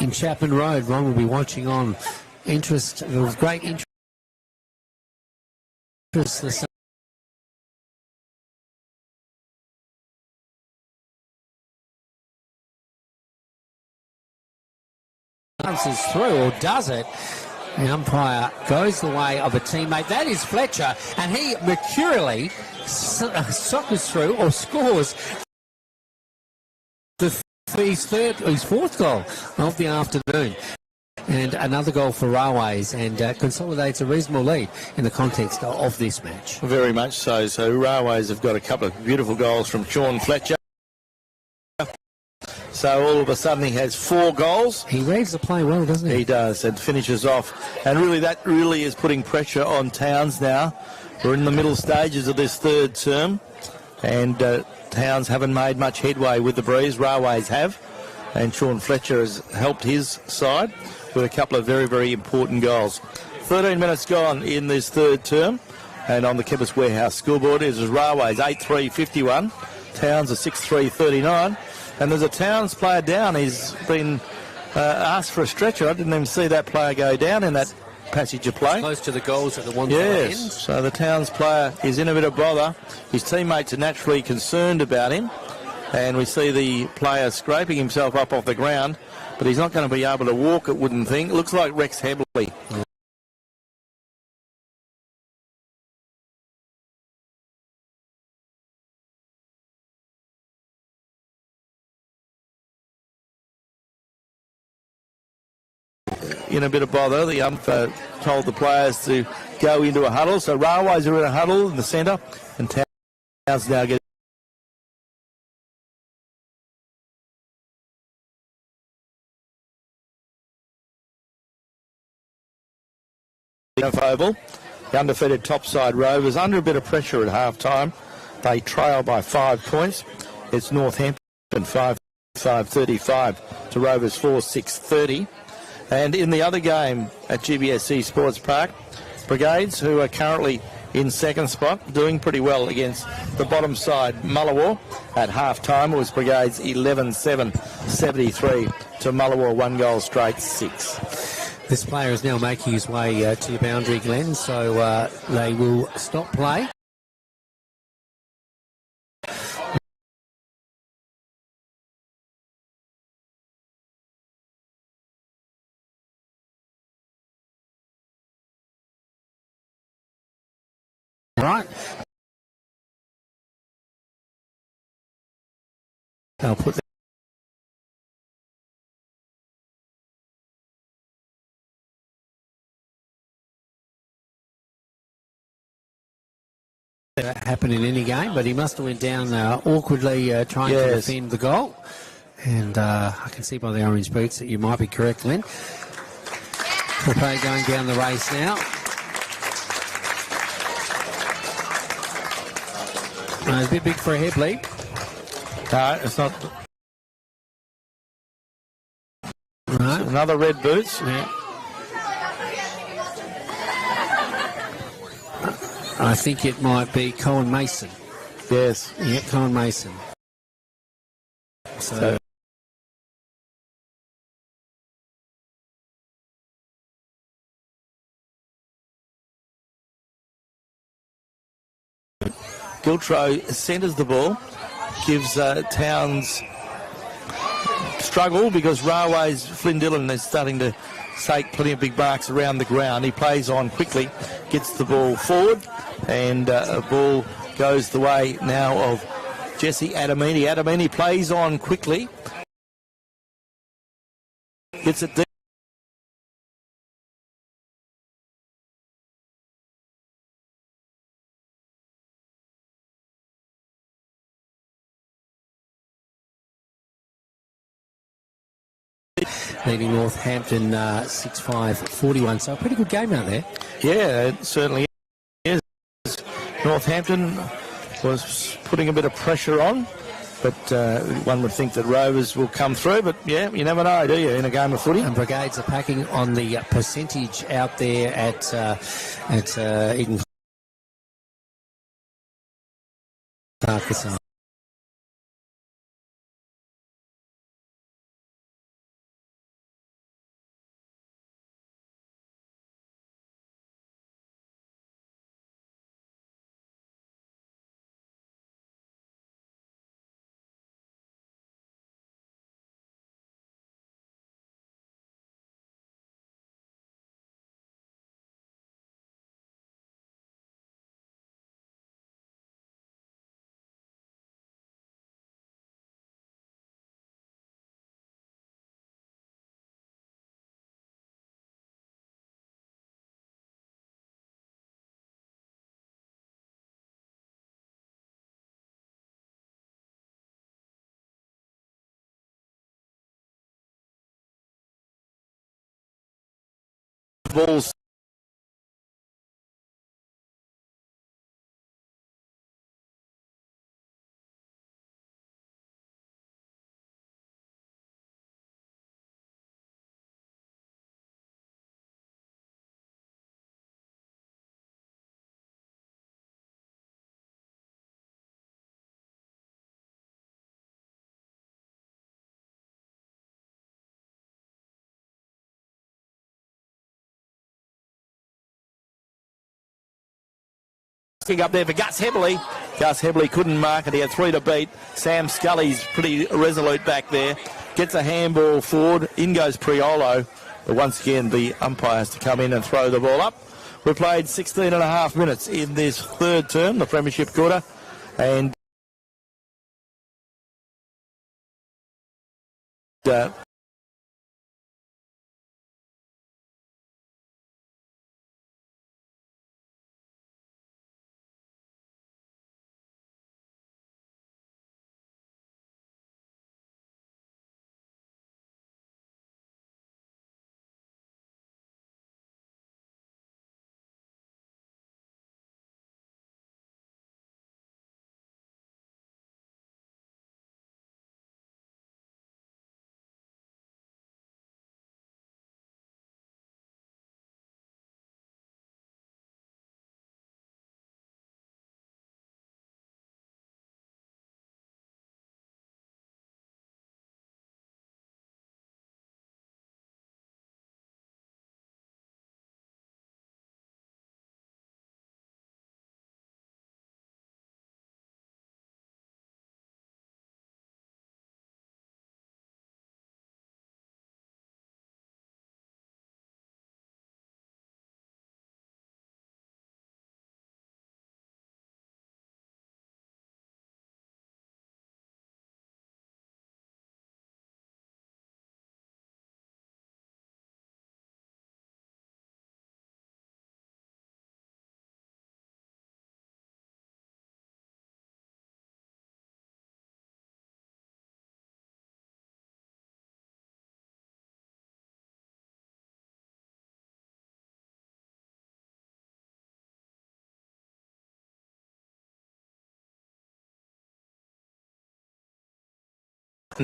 Speaker 3: in Chapman Road. Ron will be watching on. There was great interest this bounces through, or does it? The umpire goes the way of a teammate. That is Fletcher, and he mercurially soccers through or scores his fourth goal of the afternoon. And another goal for Railways, and consolidates a reasonable lead in the context of this match.
Speaker 2: Very much so. So Railways have got a couple of beautiful goals from Sean Fletcher. So all of a sudden he has 4 goals.
Speaker 3: He reads the play well, doesn't he?
Speaker 2: He does, and finishes off. And really, that really is putting pressure on Towns now. We're in the middle stages of this third term, and Towns haven't made much headway with the breeze. Railways have, and Sean Fletcher has helped his side with a couple of very, very important goals. 13 minutes gone in this third term, and on the Chemist Warehouse scoreboard is Railways 8-3-51, Towns a 6-3-39, and there's a Towns player down. He's been asked for a stretcher. I didn't even see that player go down in that passage of play.
Speaker 5: Close to the goals at the one
Speaker 2: yes,
Speaker 5: end.
Speaker 2: So the Towns player is in a bit of bother. His teammates are naturally concerned about him, and we see the player scraping himself up off the ground, but he's not going to be able to walk, it wouldn't think. Looks like Rex Hebley. In a bit of bother, the umpire told the players to go into a huddle. So Railways are in a huddle in the centre, and Towns now getting oval. The undefeated topside Rovers under a bit of pressure at half-time. They trail by 5 points. It's Northampton 5-35 to Rovers 4-6-30. And in the other game at GBSC Sports Park, Brigades, who are currently in second spot, doing pretty well against the bottom side, Mullawar. At half-time, it was Brigades 11-7-73 to Mullawar, 1 goal straight, 6.
Speaker 3: This player is now making his way to the boundary, Glenn, so they will stop play. Right. I'll put that happen in any game, but he must have went down awkwardly trying to defend the goal. And I can see by the orange boots that you might be correct, Glenn. The play going down the race now. It's a bit big for a Hebley.
Speaker 2: No, it's not.
Speaker 3: Right.
Speaker 2: Another red boots.
Speaker 3: Yeah. I think it might be Colin Mason.
Speaker 2: Yes.
Speaker 3: Yeah, Colin Mason. So
Speaker 2: Giltro centres the ball, gives Towns struggle because Railways, Flynn Dillon is starting to take plenty of big marks around the ground. He plays on quickly, gets the ball forward, and a ball goes the way now of Jesse Adamini. Adamini plays on quickly, gets it deep.
Speaker 3: leading Northampton 6-5-41. So a pretty good game out there.
Speaker 2: Yeah, it certainly is. Northampton was putting a bit of pressure on, but one would think that Rovers will come through. But yeah, you never know, do you, in a game of footy?
Speaker 3: And Brigades are packing on the percentage out there at Eden Carcassonne.
Speaker 2: Balls Kick up there for Gus Hebley. Gus Hebley couldn't mark it. He had 3 to beat. Sam Scully's pretty resolute back there. Gets a handball forward. In goes Priolo. But once again, the umpire has to come in and throw the ball up. We played 16 and a half minutes in this third term, the Premiership quarter. And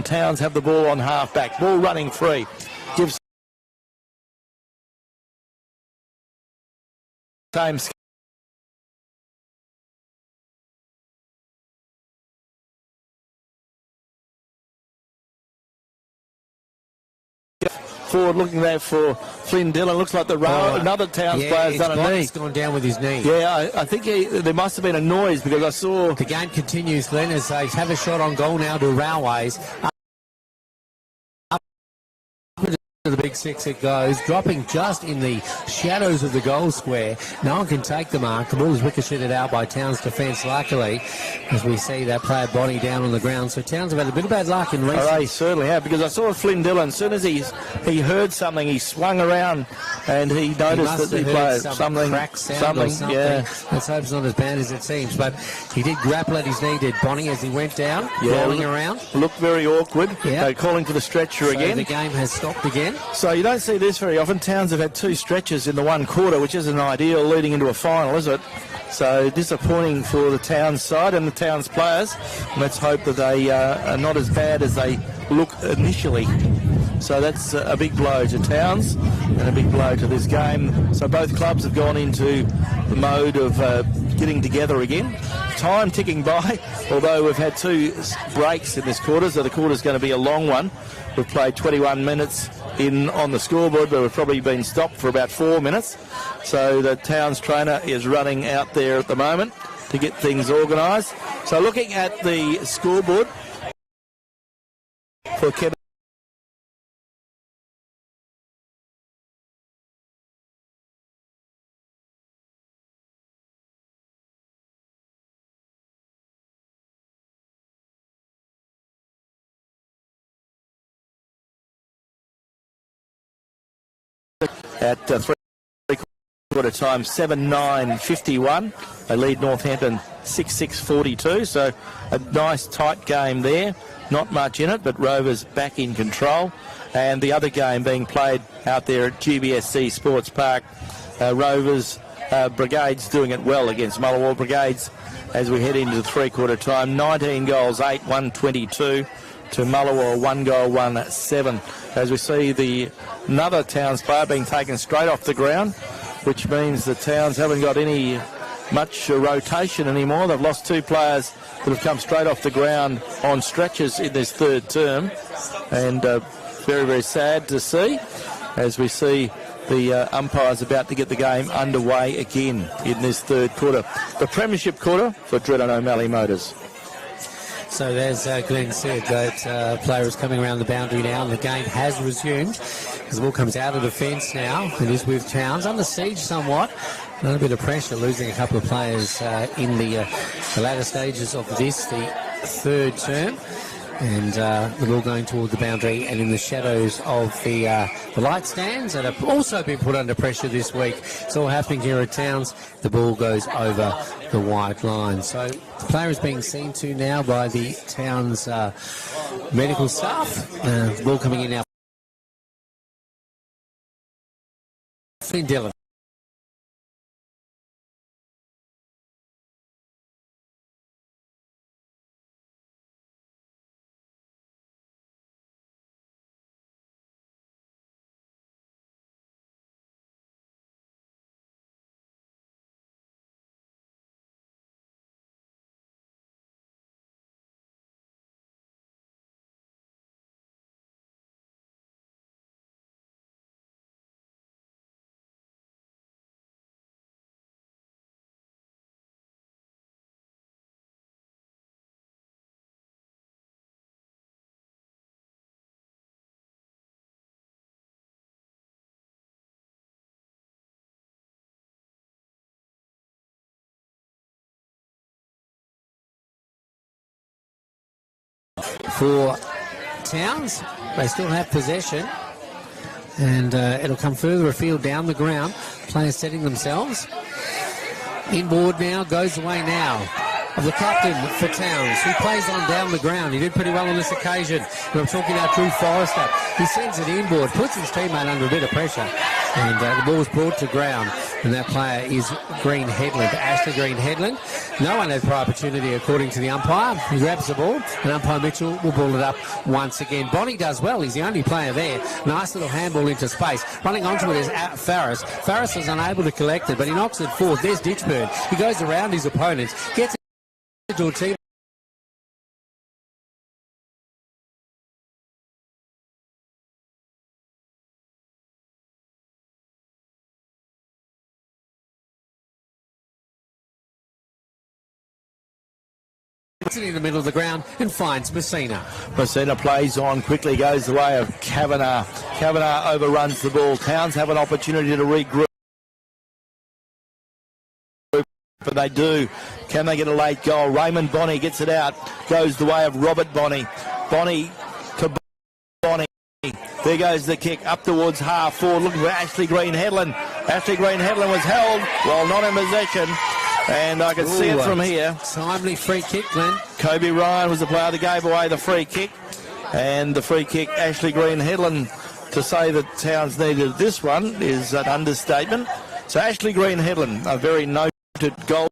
Speaker 2: Towns have the ball on half-back. Ball running free. Gives same forward looking there for Flynn Dillon. Looks like another Towns player's done a knee.
Speaker 3: He's gone down with his knee.
Speaker 2: Yeah, I think there must have been a noise because I saw...
Speaker 3: The game continues, Glenn, as they have a shot on goal now to Railways. The big six it goes, dropping just in the shadows of the goal square. No one can take the mark. The ball is ricocheted out by Towns' defence, luckily, as we see that player body down on the ground. So Towns have had a bit of bad luck in recent.
Speaker 2: Oh, they certainly have, because I saw Flynn Dillon, as soon as he heard something, he swung around and he noticed that he played something. Yeah.
Speaker 3: Let's hope it's not as bad as it seems. But he did grapple at his knee, did Bonnie, as he went down, rolling around.
Speaker 2: Looked very awkward. Yeah. They're calling for the stretcher again.
Speaker 3: The game has stopped again.
Speaker 2: So you don't see this very often. Towns have had 2 stretches in the one quarter, which isn't ideal leading into a final, is it? So disappointing for the Towns side and the Towns players. Let's hope that they are not as bad as they look initially. So that's a big blow to Towns and a big blow to this game. So both clubs have gone into the mode of getting together again. Time ticking by, although we've had 2 breaks in this quarter, so the quarter's going to be a long one. We've played 21 minutes on the scoreboard, but we've probably been stopped for about 4 minutes. So the Towns trainer is running out there at the moment to get things organised. So looking at the scoreboard for Kevin. At 3/4 time, 7-9-51. They lead Northampton 6-6-42. So a nice tight game there. Not much in it, but Rovers back in control. And the other game being played out there at GBSC Sports Park. Rovers Brigades doing it well against Mullawall Brigades as we head into the 3/4 time. 19 goals, 8-1-22 to Mullawall, 1 goal, 1-7. As we see another Towns player being taken straight off the ground, which means the Towns haven't got much rotation anymore. They've lost 2 players that have come straight off the ground on stretches in this third term, and very, very sad to see as we see the umpire's about to get the game underway again in this third quarter. The premiership quarter for Dread O'Malley Motors.
Speaker 3: So there's Glenn said that player is coming around the boundary now, and the game has resumed as the ball comes out of the fence now. It is with Towns under siege somewhat. Another bit of pressure, losing a couple of players in the latter stages of this, the third term. And the ball going toward the boundary and in the shadows of the light stands that have also been put under pressure this week. It's all happening here at Towns. The ball goes over the white line. So the player is being seen to now by the Towns medical staff. The ball coming in now. Finn Dillon. For Towns, they still have possession, and it'll come further afield down the ground. Players setting themselves. Inboard now, goes away now of the captain for Towns, who plays on down the ground. He did pretty well on this occasion. And I'm talking about Drew Forrester. He sends it inboard, puts his teammate under a bit of pressure, and the ball is brought to ground. And that player is Green Headland, Ashley Green Headland. No one had prior opportunity, according to the umpire. He grabs the ball, and umpire Mitchell will ball it up once again. Bonnie does well. He's the only player there. Nice little handball into space. Running onto it is Farris. Farris is unable to collect it, but he knocks it forward. There's Ditchburn. He goes around his opponents, gets it to a team. In the middle of the ground and finds Messina.
Speaker 2: Messina plays on, quickly goes the way of Kavanagh. Kavanagh overruns the ball. Towns have an opportunity to regroup, but they do. Can they get a late goal? Raymond Bonney gets it out, goes the way of Robert Bonney. Bonney to Bonney. There goes the kick up towards half forward, looking for Ashley Green Headland. Ashley Green Headland was held while not in possession. And I can see it from here.
Speaker 3: Timely free kick, Glenn.
Speaker 2: Kobe Ryan was the player that gave away the free kick. And the free kick, Ashley Green Headland, to say that Towns needed this one is an understatement. So Ashley Green Headland, a very noted goal.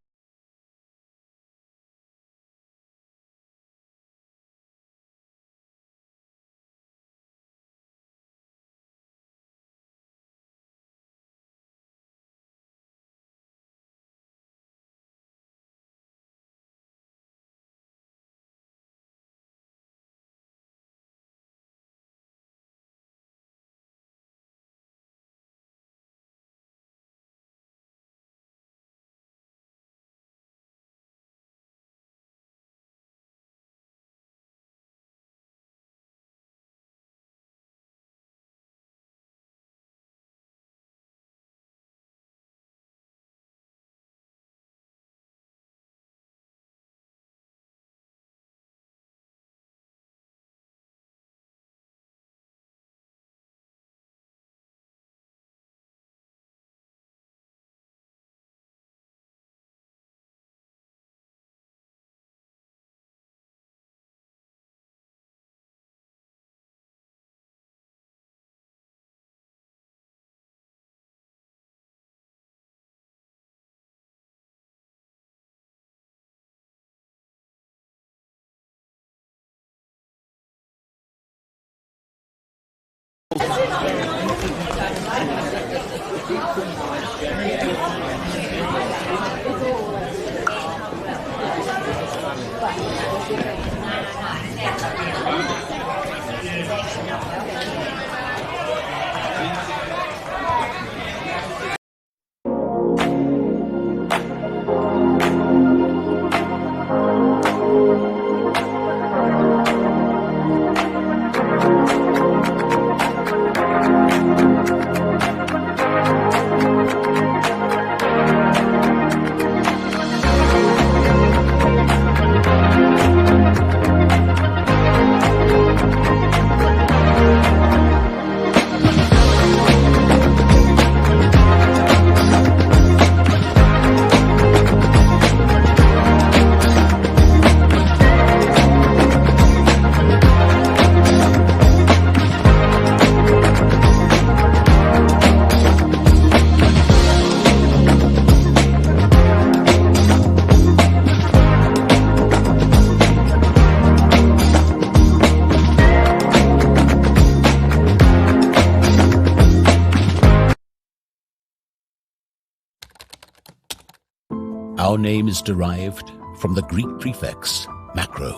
Speaker 4: Our name is derived from the Greek prefix macro,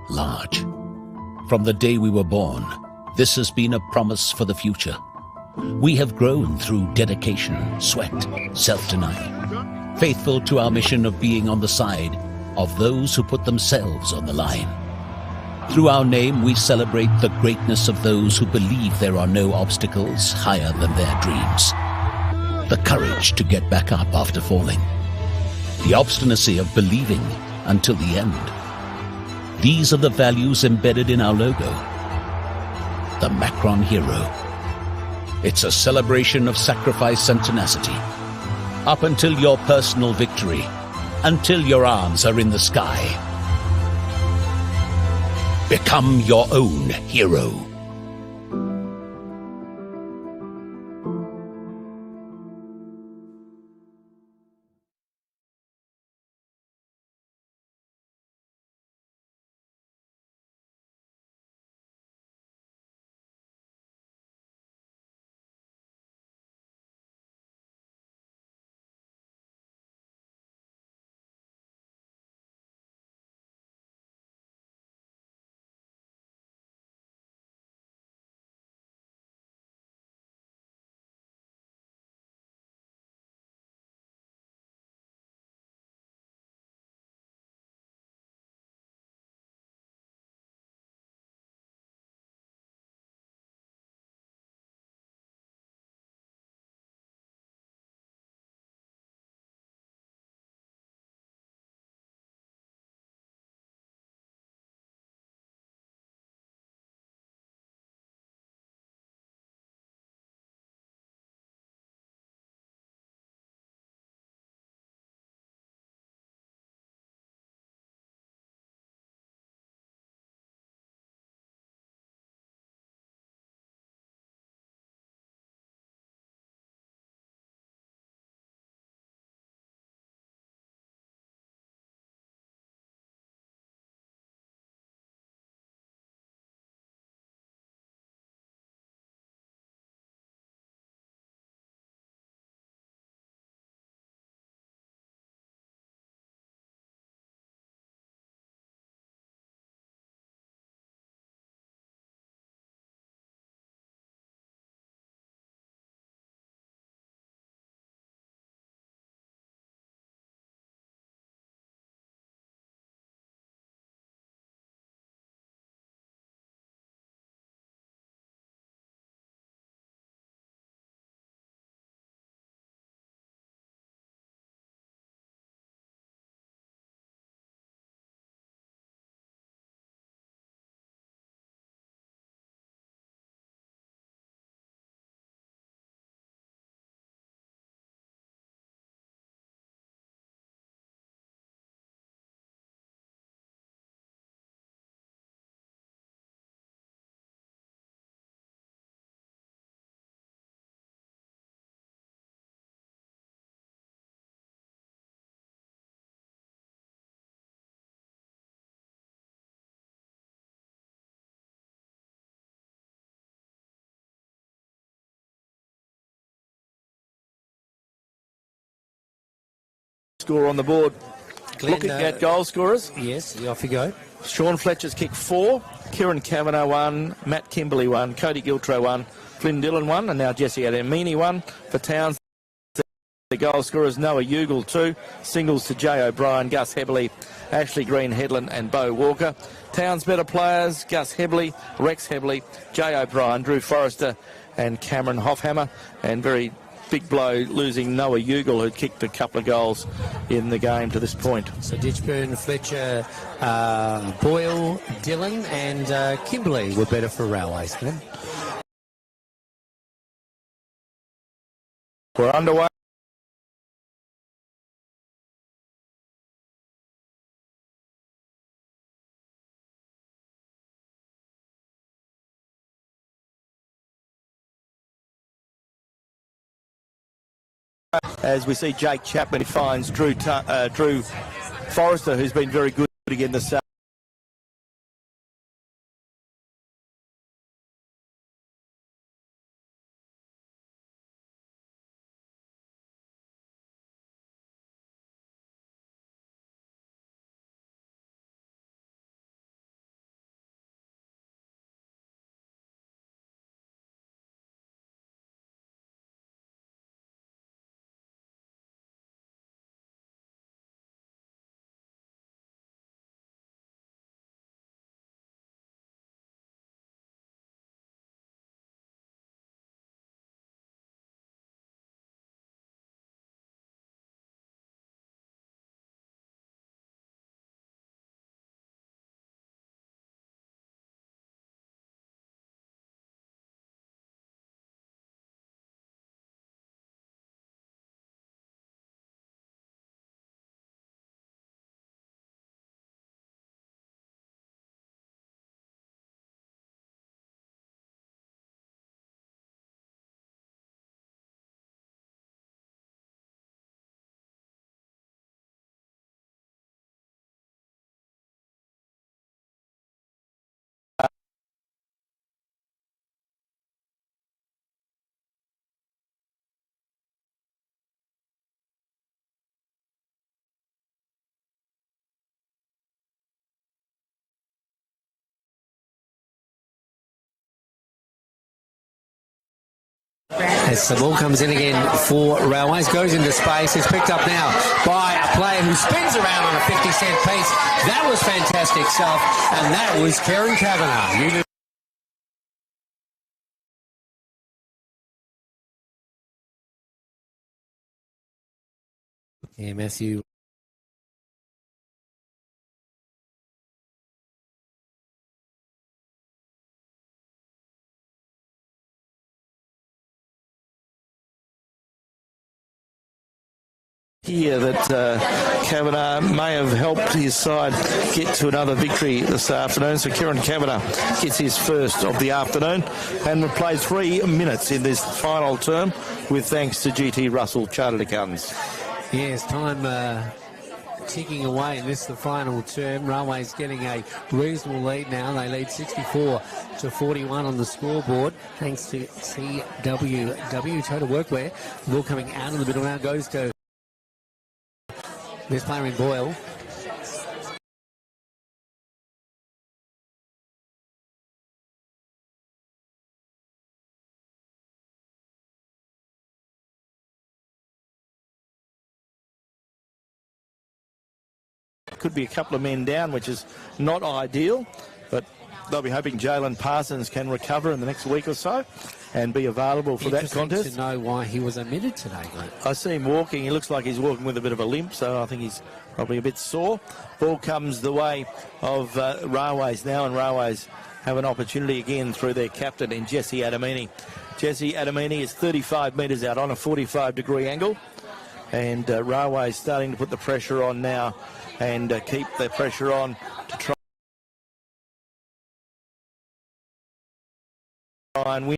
Speaker 4: large. From the day we were born, this has been a promise for the future. We have grown through dedication, sweat, self-denial, faithful to our mission of being on the side of those who put themselves on the line. Through our name, we celebrate the greatness of those who believe there are no obstacles higher than their dreams. The courage to get back up after falling. The obstinacy of believing until the end. These are the values embedded in our logo. The Macron Hero. It's a celebration of sacrifice and tenacity. Up until your personal victory. Until your arms are in the sky. Become your own hero.
Speaker 2: Score on the board.
Speaker 3: Glenn,
Speaker 2: Looking at goal scorers.
Speaker 3: Yes, off you go.
Speaker 2: Sean Fletcher's kicked 4, Kieran Kavanagh 1, Matt Kimberley 1, Cody Giltro 1, Flynn Dillon 1, and now Jesse Adamini 1. For Towns, the goal scorers Noah Ugle 2, singles to Jay O'Brien, Gus Hebley, Ashley Green, Headland and Bo Walker. Towns better players, Gus Hebley, Rex Hebley, Jay O'Brien, Drew Forrester and Cameron Hoffhammer, and very big blow losing Noah Ugle, who'd kicked a couple of goals in the game to this point.
Speaker 3: So Ditchburn, Fletcher, Boyle, Dillon and Kimberley were better for Railways. Then.
Speaker 2: We're underway. As we see Jake Chapman finds Drew Forrester, who's been very good again this
Speaker 3: As the ball comes in again for Railways, goes into space, is picked up now by a player who spins around on a 50-cent piece. That was fantastic stuff, and that was Karen Kavanagh. Yeah, Matthew.
Speaker 2: Here that Kavanagh may have helped his side get to another victory this afternoon. So Kieran Kavanagh gets his first of the afternoon and will play 3 minutes in this final term with thanks to GT Russell Chartered Accountants.
Speaker 3: Yes, time ticking away, and this is the final term. Railways getting a reasonable lead now. They lead 64-41 on the scoreboard thanks to CWW Total Workwear. The ball coming out in the middle now goes to this player in Boyle.
Speaker 2: Could be a couple of men down, which is not ideal, but they'll be hoping Jalen Parsons can recover in the next week or so and be available for that contest.
Speaker 3: To know why he was omitted today, mate.
Speaker 2: I see him walking. He looks like he's walking with a bit of a limp, so I think he's probably a bit sore. Ball comes the way of Railways now, and Railways have an opportunity again through their captain in Jesse Adamini. Jesse Adamini is 35 metres out on a 45-degree angle, and Railways starting to put the pressure on now and keep the pressure on to try and win.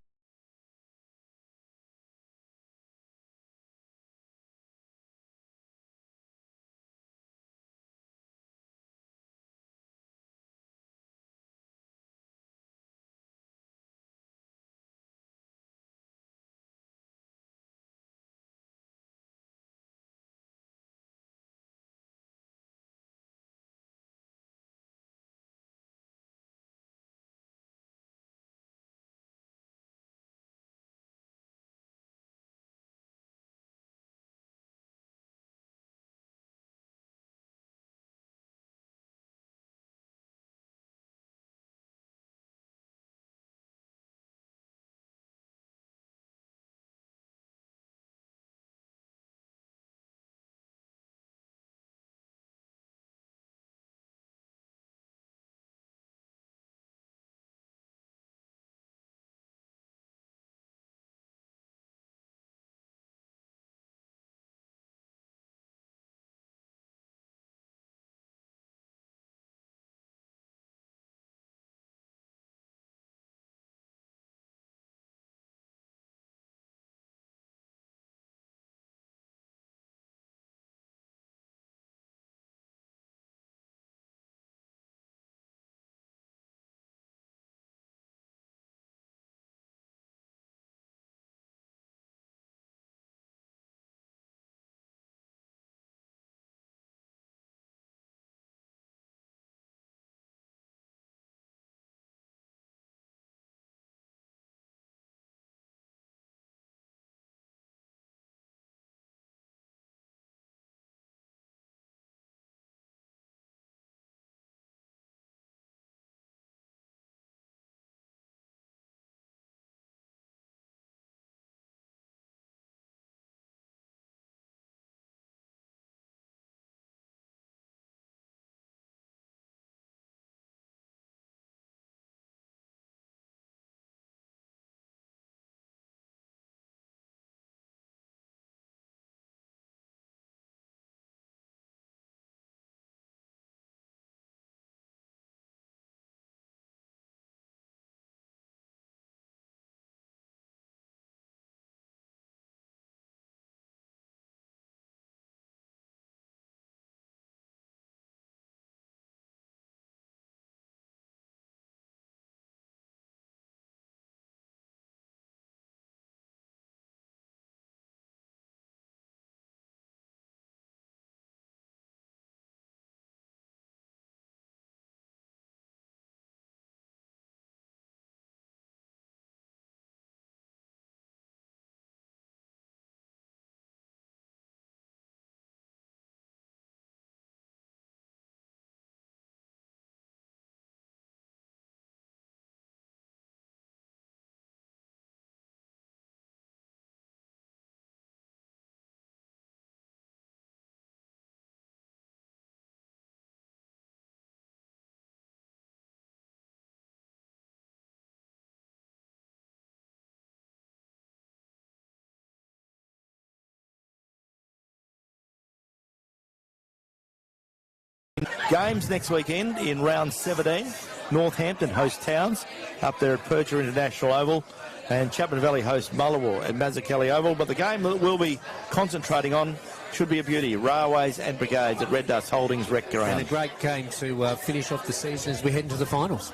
Speaker 2: games next weekend in round 17. Northampton host Towns up there at Percher International Oval, and Chapman Valley host Mullawar at Mazzucchelli Oval. But the game that we'll be concentrating on should be a beauty. Railways and Brigades at Red Dust Holdings Rec Ground.
Speaker 3: And a great game to finish off the season as we head into the finals.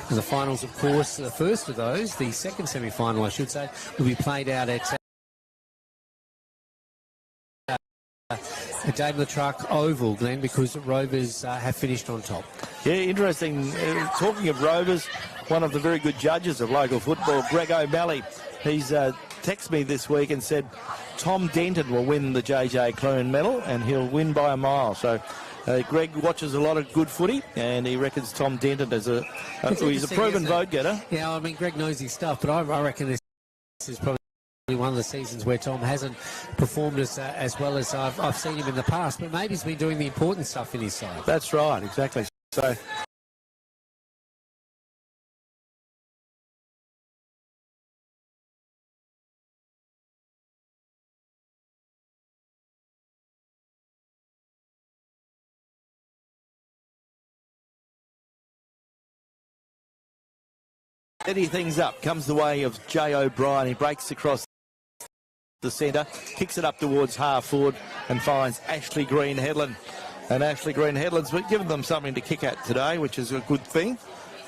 Speaker 3: And the finals, of course, the first of those, the second semi-final, I should say, will be played out at Dave LeTruck Oval, Glenn, because the Rovers have finished on top.
Speaker 2: Yeah, interesting. Talking of Rovers, one of the very good judges of local football, Greg O'Malley, he's texted me this week and said Tom Denton will win the JJ Clune medal and he'll win by a mile. So Greg watches a lot of good footy and he reckons Tom Denton is he's a proven vote getter.
Speaker 3: Yeah, I mean, Greg knows his stuff, but I reckon this is probably one of the seasons where Tom hasn't performed as well as I've seen him in the past, but maybe he's been doing the important stuff in his side.
Speaker 2: That's right, exactly. So steady things up, comes the way of Jay O'Brien. He breaks across the centre, kicks it up towards half forward and finds Ashley Green-Headland. And Ashley Green-Headland's given them something to kick at today, which is a good thing.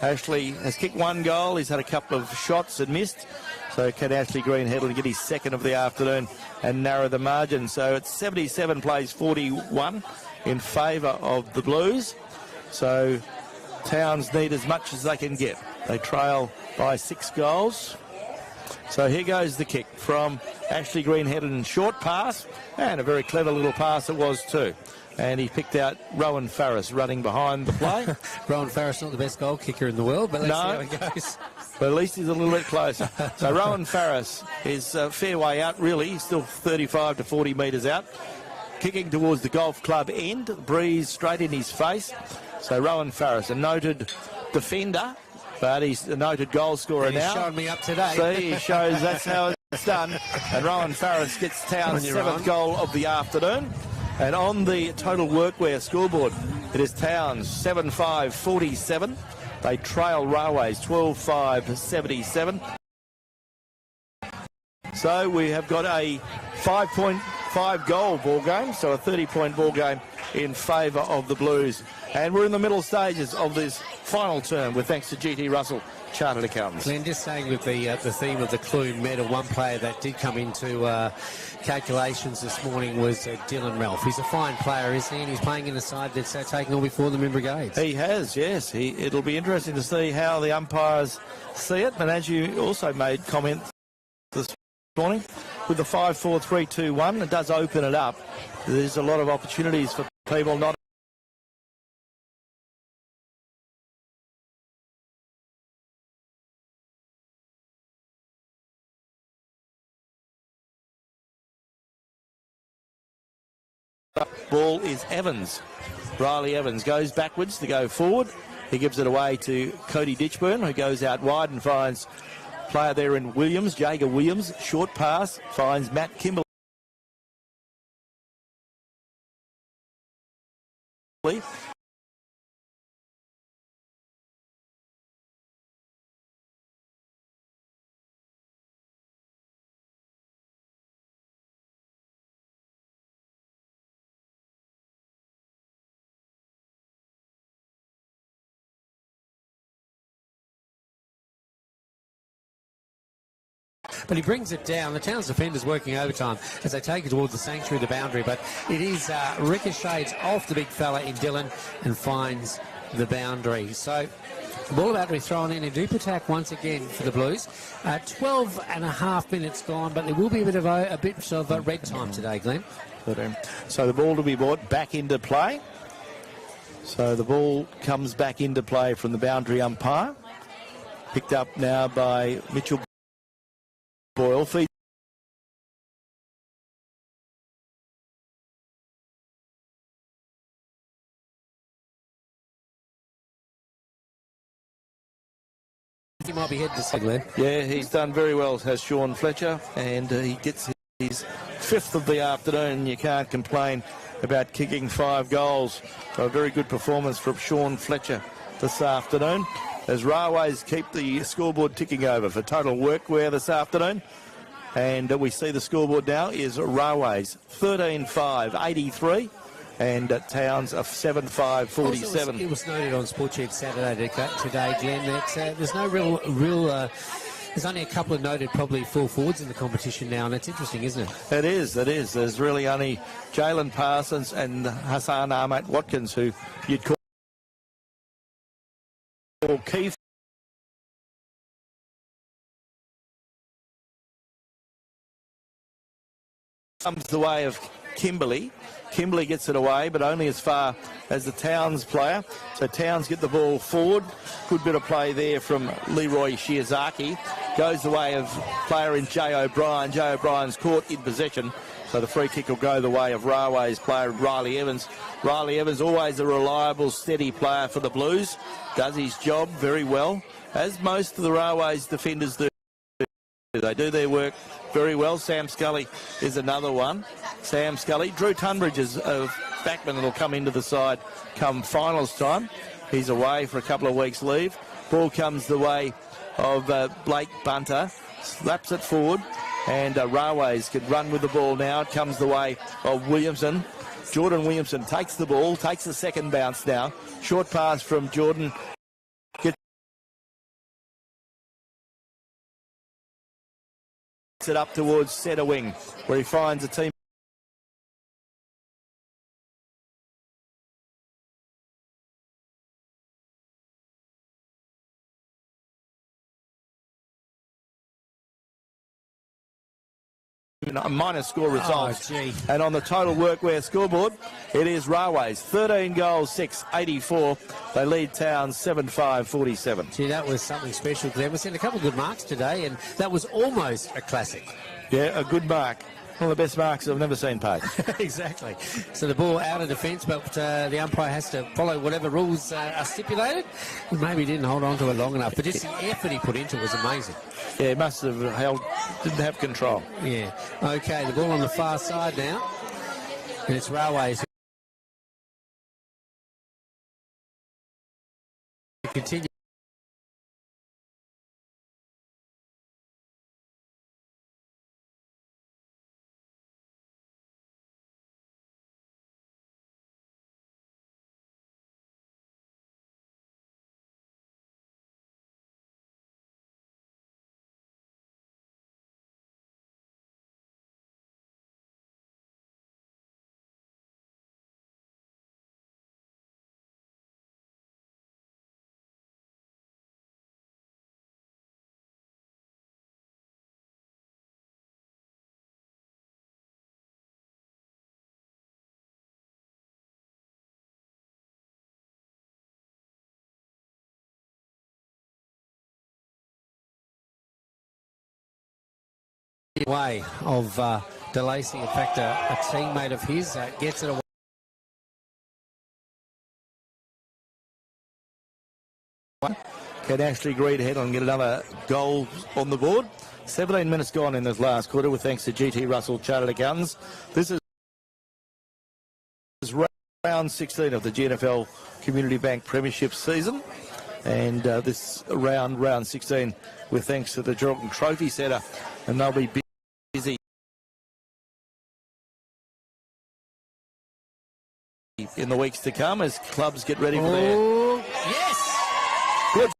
Speaker 2: Ashley has kicked one goal. He's had a couple of shots and missed. So can Ashley Green-Headland get his second of the afternoon and narrow the margin? So it's 77 plays 41 in favour of the Blues. So Towns need as much as they can get. They trail by 6 goals. So here goes the kick from Ashley Green-Headland. Short pass, and a very clever little pass it was too. And he picked out Rowan Farris running behind the play.
Speaker 3: Rowan Farris not the best goal kicker in the world, but let's see how it goes.
Speaker 2: But at least he's a little bit closer. So Rowan Farris is a fair way out, really. He's still 35 to 40 metres out. Kicking towards the golf club end. Breeze straight in his face. So Rowan Farris, a noted defender, but he's a noted goal scorer now.
Speaker 3: He's showing me up today.
Speaker 2: See, he shows that's how it's done. And Rowan Farris gets Towns' 7th goal of the afternoon. And on the total workwear scoreboard, it is Towns 7-5-47. They trail Railways 12-5-77. So we have got a 5.5 goal ball game, so a 30-point ball game in favour of the Blues. And we're in the middle stages of this final term with thanks to GT Russell Chartered Accountants.
Speaker 3: Glenn, just saying with the theme of the Clune medal, one player that did come into calculations this morning was Dylan Ralph. He's a fine player, isn't he? And he's playing in a side that's taken all before them in Brigades.
Speaker 2: He has, yes. It'll be interesting to see how the umpires see it. And as you also made comment this morning, with the 5-4-3-2-1, it does open it up. There's a lot of opportunities for people not ball is Evans. Riley Evans goes backwards to go forward. He gives it away to Cody Ditchburn, who goes out wide and finds player there in Williams, Jager Williams. Short pass finds Matt Kimberley.
Speaker 3: But he brings it down. The Towns defender's working overtime as they take it towards the sanctuary, the boundary. But it is ricochets off the big fella in Dylan and finds the boundary. So the ball about to be thrown in. A deep attack once again for the Blues. 12 and a half minutes gone, but there will be a bit of red time today, Glenn.
Speaker 2: So the ball to be brought back into play. So the ball comes back into play from the boundary umpire. Picked up now by Mitchell Boyle. Feeds
Speaker 3: He might be heading to Glenn.
Speaker 2: Yeah, he's done very well, has Sean Fletcher, and he gets his 5th of the afternoon. You can't complain about kicking 5 goals. A very good performance from Sean Fletcher this afternoon, as Railways keep the scoreboard ticking over for total workwear this afternoon. And we see the scoreboard now is Railways 13-5, 83, and Towns of 7-5, 47.
Speaker 3: It was noted on Sportsheet Saturday today, Glenn, that there's no real there's only a couple of noted probably full forwards in the competition now, and it's interesting, isn't it?
Speaker 2: It is. There's really only Jalen Parsons and Hassan Ahmad Watkins who you'd call key. Comes the way of Kimberley. Kimberley gets it away, but only as far as the Towns player. So Towns get the ball forward. Good bit of play there from Leroy Shiozaki. Goes the way of player in Jay O'Brien. Jay O'Brien's caught in possession. So the free kick will go the way of Railways player Riley Evans. Riley Evans, always a reliable, steady player for the Blues. Does his job very well, as most of the Railways defenders do. They do their work very well. Sam Scully is another one. Sam Scully. Drew Tunbridge is a backman that will come into the side come finals time. He's away for a couple of weeks' leave. Ball comes the way of Blake Bunter. Slaps it forward. And Railways can run with the ball now. It comes the way of Williamson. Jordan Williamson takes the ball, takes the second bounce now. Short pass from Jordan. It up towards centre wing, where he finds a team. Minus score results. And on the total workwear scoreboard, it is Railways 13 goals, 6, 84. They lead Towns 7-5, 47.
Speaker 3: Gee, that was something special, Glenn. We've seen a couple of good marks today, and that was almost a classic.
Speaker 2: Yeah, a good mark. One of the best marks I've never seen paid.
Speaker 3: Exactly. So the ball out of defence, but the umpire has to follow whatever rules are stipulated. He maybe didn't hold on to it long enough, but just the effort he put into it was amazing.
Speaker 2: Yeah, he must have didn't have control.
Speaker 3: Yeah. Okay, the ball on the far side now. And it's Railways who continue. Way of DeLacy. In fact, a teammate of his gets it away.
Speaker 2: Can Ashley Greed head on and get another goal on the board? 17 minutes gone in this last quarter, with thanks to GT Russell Chartered Accountants. This is round 16 of the GNFL Community Bank Premiership season. And this round 16, with thanks to the Geraldton Trophy Centre, and they'll be busy in the weeks to come as clubs get ready for their...
Speaker 3: Yes!
Speaker 2: Good.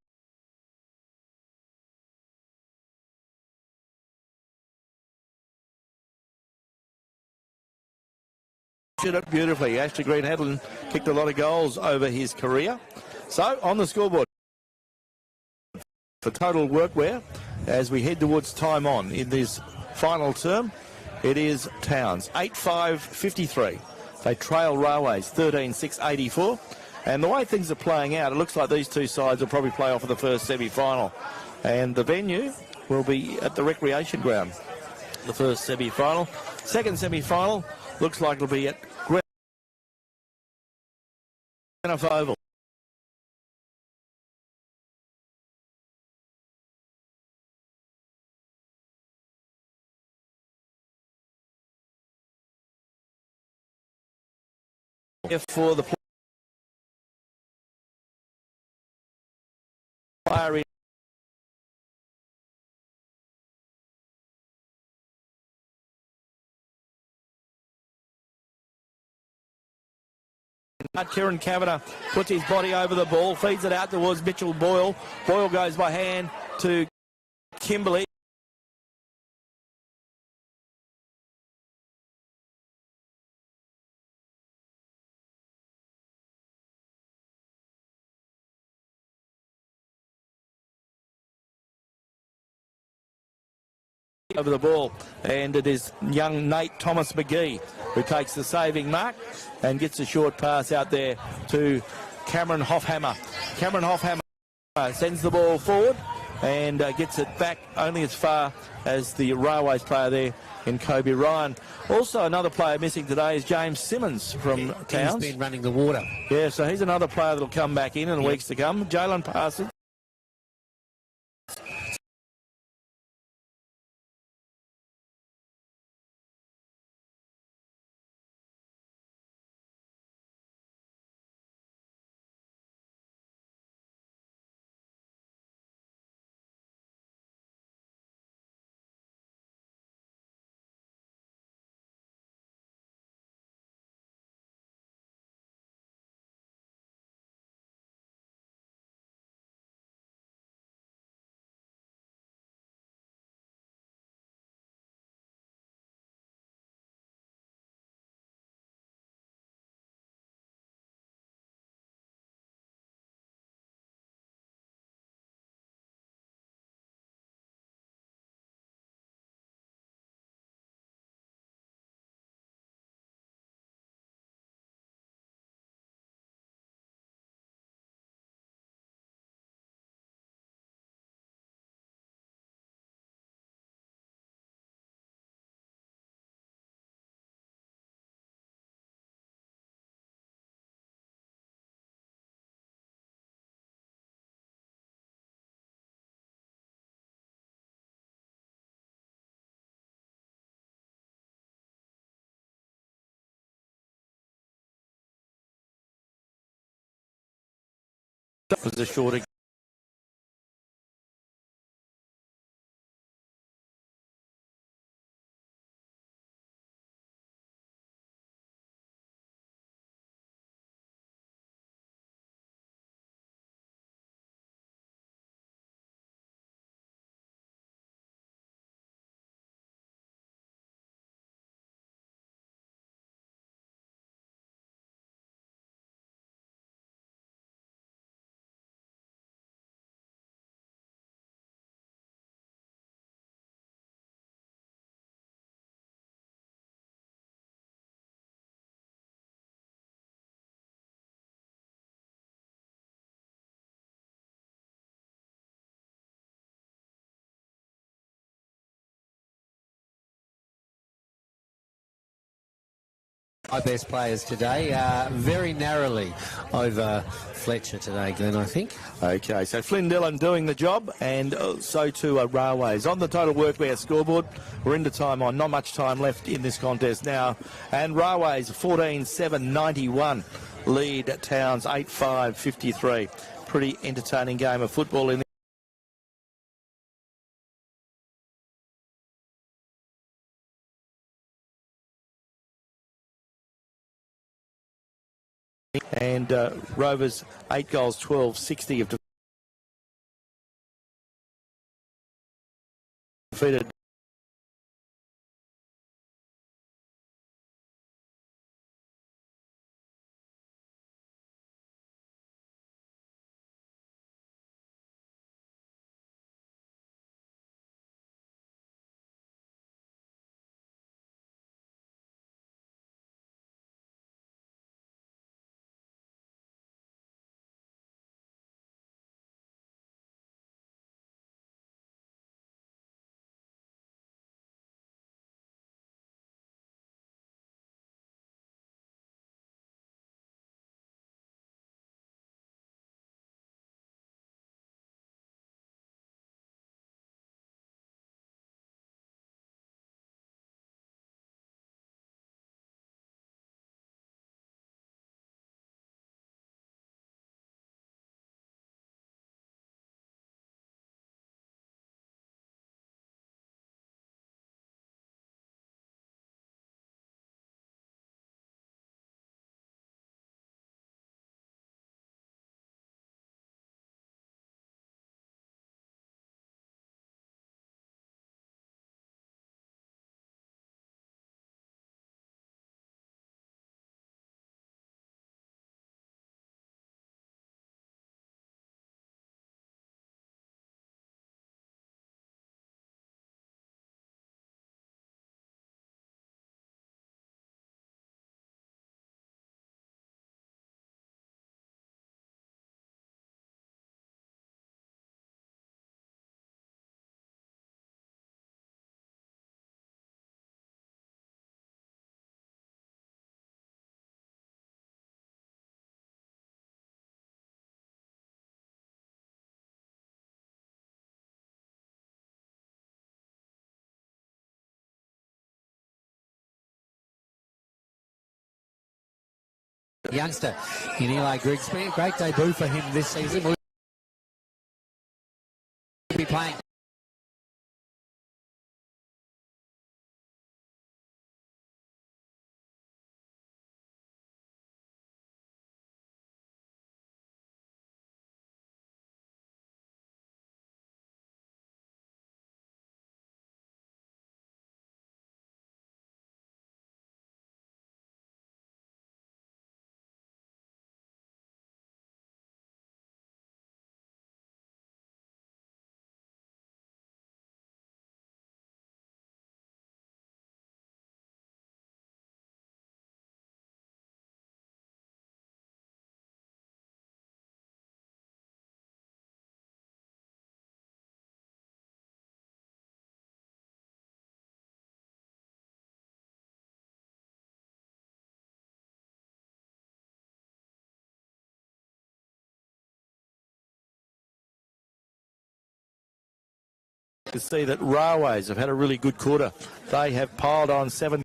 Speaker 2: Did it beautifully. Ashley Green Hadlin kicked a lot of goals over his career. So, on the scoreboard for total workwear, as we head towards time on in this final term, it is Towns 8-5, 53. They trail Railways 13-6, 84. And the way things are playing out, it looks like these two sides will probably play off in the first semi-final. And the venue will be at the Recreation Ground, the first semi-final. Second semi-final looks like it'll be at Greenock Oval. for the player in Kieran Kavanagh puts his body over the ball, feeds it out towards Mitchell Boyle. Boyle goes by hand to Kimberley. Over the ball, and it is young Nate Thomas McGee who takes the saving mark and gets a short pass out there to Cameron Hoffhammer. Cameron Hoffhammer sends the ball forward and gets it back only as far as the Railways player there in Kobe Ryan. Also another player missing today is James Simmons from Towns.
Speaker 3: He's been running the water.
Speaker 2: Yeah, so he's another player that'll come back in the weeks to come. Jalen Parsons. Was a shorter.
Speaker 3: My best players today, very narrowly over Fletcher today, Glenn, I think.
Speaker 2: Okay, so Flynn Dillon doing the job, and so too are Railways. On the total workwear scoreboard, we're into time on, not much time left in this contest now. And Railways 14-7-91 lead Towns 8-5-53. Pretty entertaining game of football in and Rovers 8 goals, 12-60 have defeated
Speaker 3: youngster in Eli Grigsby. Great debut for him this season. We'll be playing.
Speaker 2: To see that Railways have had a really good quarter. They have piled on 7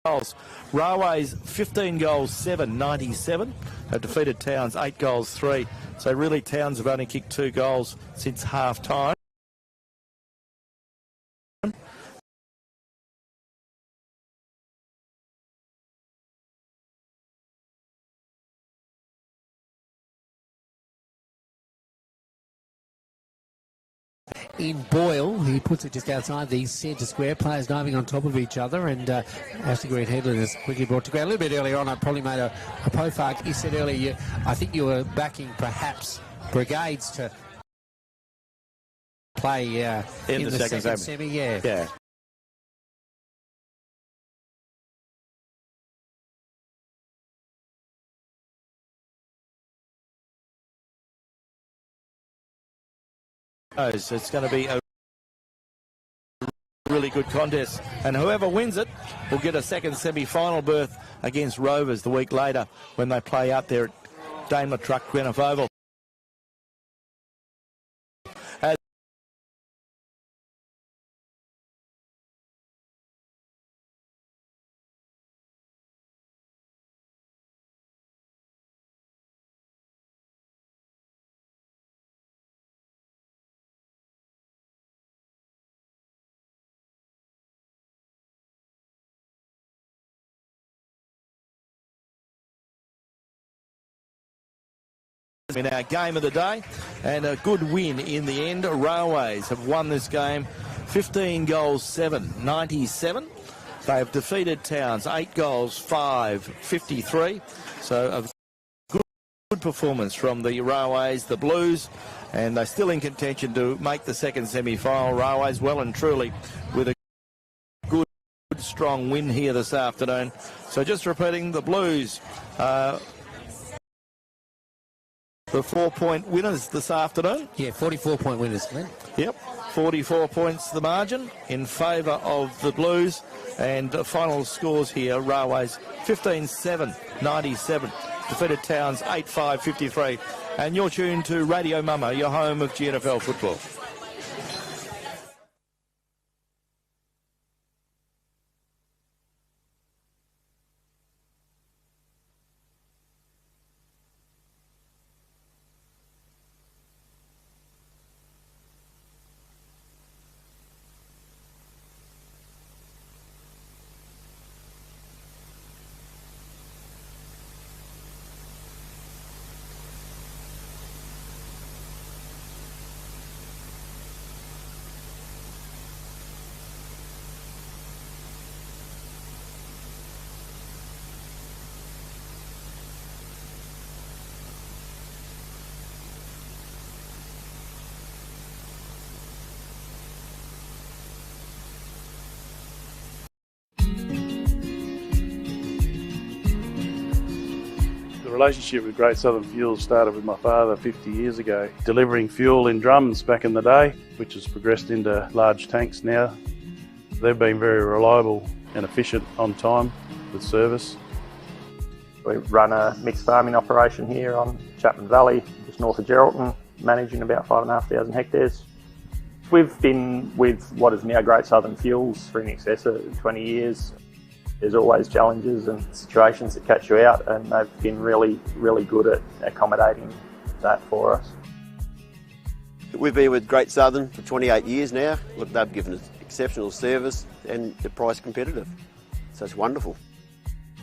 Speaker 2: goals. Railways 15 goals, 7, 97. Have defeated Towns 8 goals, 3. So really Towns have only kicked 2 goals since half time.
Speaker 3: In Boyle, he puts it just outside the centre square. Players diving on top of each other, and Ashley Green Headland is quickly brought to ground. A little bit earlier on, I probably made a profile. You said earlier, I think you were backing perhaps Brigades to play in the second semi. Yeah.
Speaker 2: It's going to be a really good contest, and whoever wins it will get a second semi-final berth against Rovers the week later when they play out there at Daimler Truck Gwyneth Oval. In our game of the day, and a good win in the end. Railways have won this game 15 goals, 7, 97. They have defeated Towns 8 goals, 5, 53. So a good performance from the Railways, the Blues, and they're still in contention to make the second semi-final. Railways well and truly with a good strong win here this afternoon. So just repeating, the Blues the 4-point winners this afternoon.
Speaker 3: Yeah, 44-point winners, Glenn.
Speaker 2: Yep, 44 points the margin in favour of the Blues. And final scores here, Railways 15-7, 97. Defeated Towns 8-5, 53. And you're tuned to Radio Mama, your home of GNFL football.
Speaker 5: The relationship with Great Southern Fuel started with my father 50 years ago, delivering fuel in drums back in the day, which has progressed into large tanks now. They've been very reliable and efficient on time with service.
Speaker 6: We run a mixed farming operation here on Chapman Valley, just north of Geraldton, managing about 5,500 hectares. We've been with what is now Great Southern Fuels for in excess of 20 years. There's always challenges and situations that catch you out, and they've been really, really good at accommodating that for us.
Speaker 7: We've been with Great Southern for 28 years now. Look, they've given us exceptional service and the price competitive. So it's wonderful.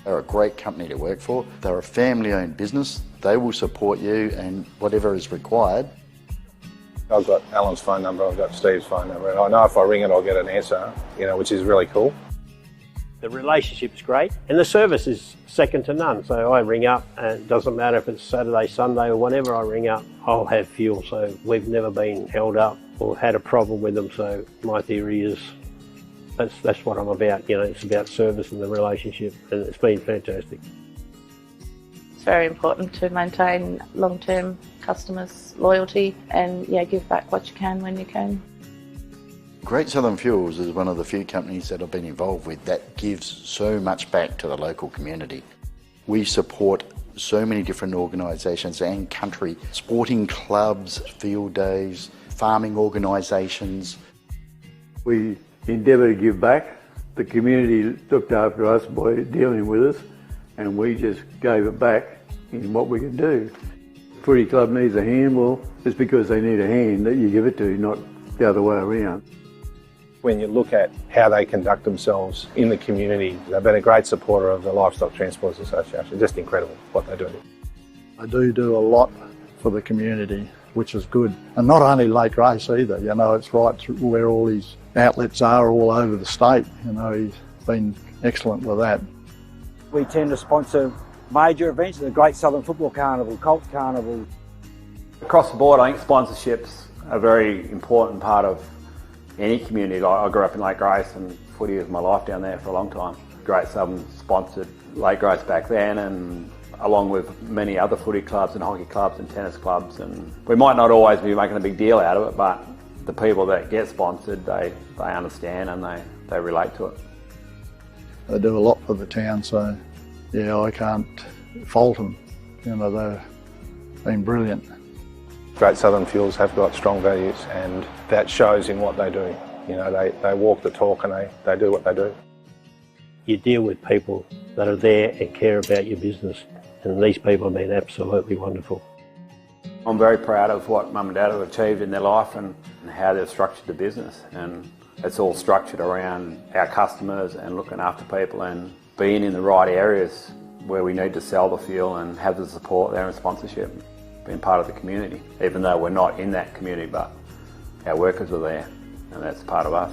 Speaker 8: They're a great company to work for. They're a family-owned business. They will support you and whatever is required.
Speaker 9: I've got Alan's phone number, I've got Steve's phone number, and I know if I ring it I'll get an answer, which is really cool.
Speaker 10: The relationship's great and the service is second to none. So I ring up and it doesn't matter if it's Saturday, Sunday or whenever I ring up, I'll have fuel. So we've never been held up or had a problem with them. So my theory is that's what I'm about. It's about service and the relationship, and it's been fantastic.
Speaker 11: It's very important to maintain long-term customers' loyalty and give back what you can when you can.
Speaker 8: Great Southern Fuels is one of the few companies that I've been involved with that gives so much back to the local community. We support so many different organisations and country, sporting clubs, field days, farming organisations.
Speaker 12: We endeavour to give back. The community looked after us by dealing with us, and we just gave it back in what we can do. Footy club needs a hand, well, it's because they need a hand that you give it to, not the other way around.
Speaker 9: When you look at how they conduct themselves in the community, they've been a great supporter of the Livestock Transporters Association. Just incredible what they do.
Speaker 13: I do a lot for the community, which is good. And not only late race either, it's right where all these outlets are all over the state. He's been excellent with that.
Speaker 14: We tend to sponsor major events, the Great Southern Football Carnival, Colt Carnival.
Speaker 15: Across the board, I think sponsorships are a very important part of any community. I grew up in Lake Grace and footy was my life down there for a long time. Great Southern sponsored Lake Grace back then, and along with many other footy clubs and hockey clubs and tennis clubs. And we might not always be making a big deal out of it, but the people that get sponsored, they understand and they relate to it.
Speaker 13: They do a lot for the town, so I can't fault them. They've been brilliant.
Speaker 9: Great Southern Fuels have got strong values, and that shows in what they do. They walk the talk and they do what they do.
Speaker 10: You deal with people that are there and care about your business, and these people have been absolutely wonderful.
Speaker 15: I'm very proud of what Mum and Dad have achieved in their life and how they've structured the business, and it's all structured around our customers and looking after people and being in the right areas where we need to sell the fuel and have the support there and sponsorship. Being part of the community, even though we're not in that community, but our workers are there and that's part of us.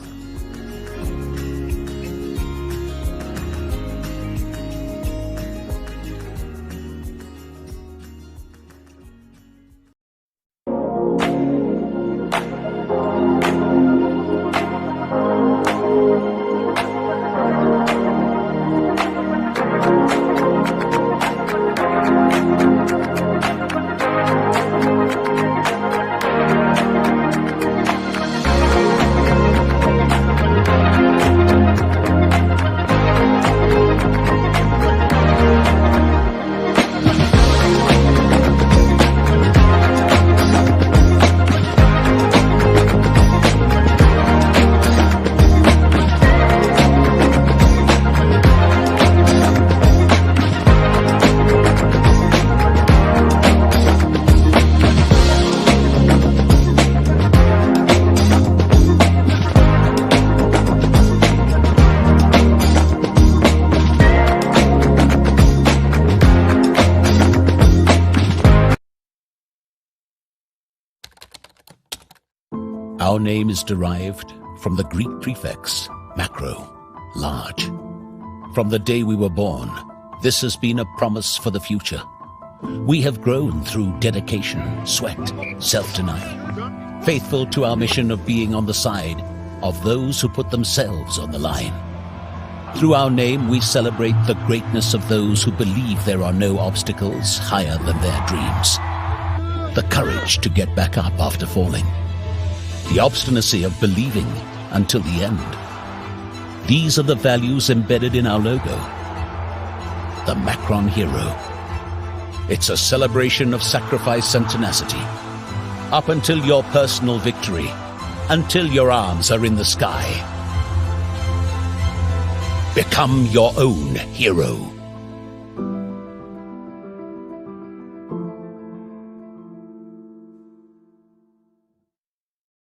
Speaker 4: Our name is derived from the Greek prefix, macro, large. From the day we were born, this has been a promise for the future. We have grown through dedication, sweat, self-denial, faithful to our mission of being on the side of those who put themselves on the line. Through our name, we celebrate the greatness of those who believe there are no obstacles higher than their dreams. The courage to get back up after falling. The obstinacy of believing until the end. These are the values embedded in our logo. The Macron Hero. It's a celebration of sacrifice and tenacity. Up until your personal victory. Until your arms are in the sky. Become your own hero.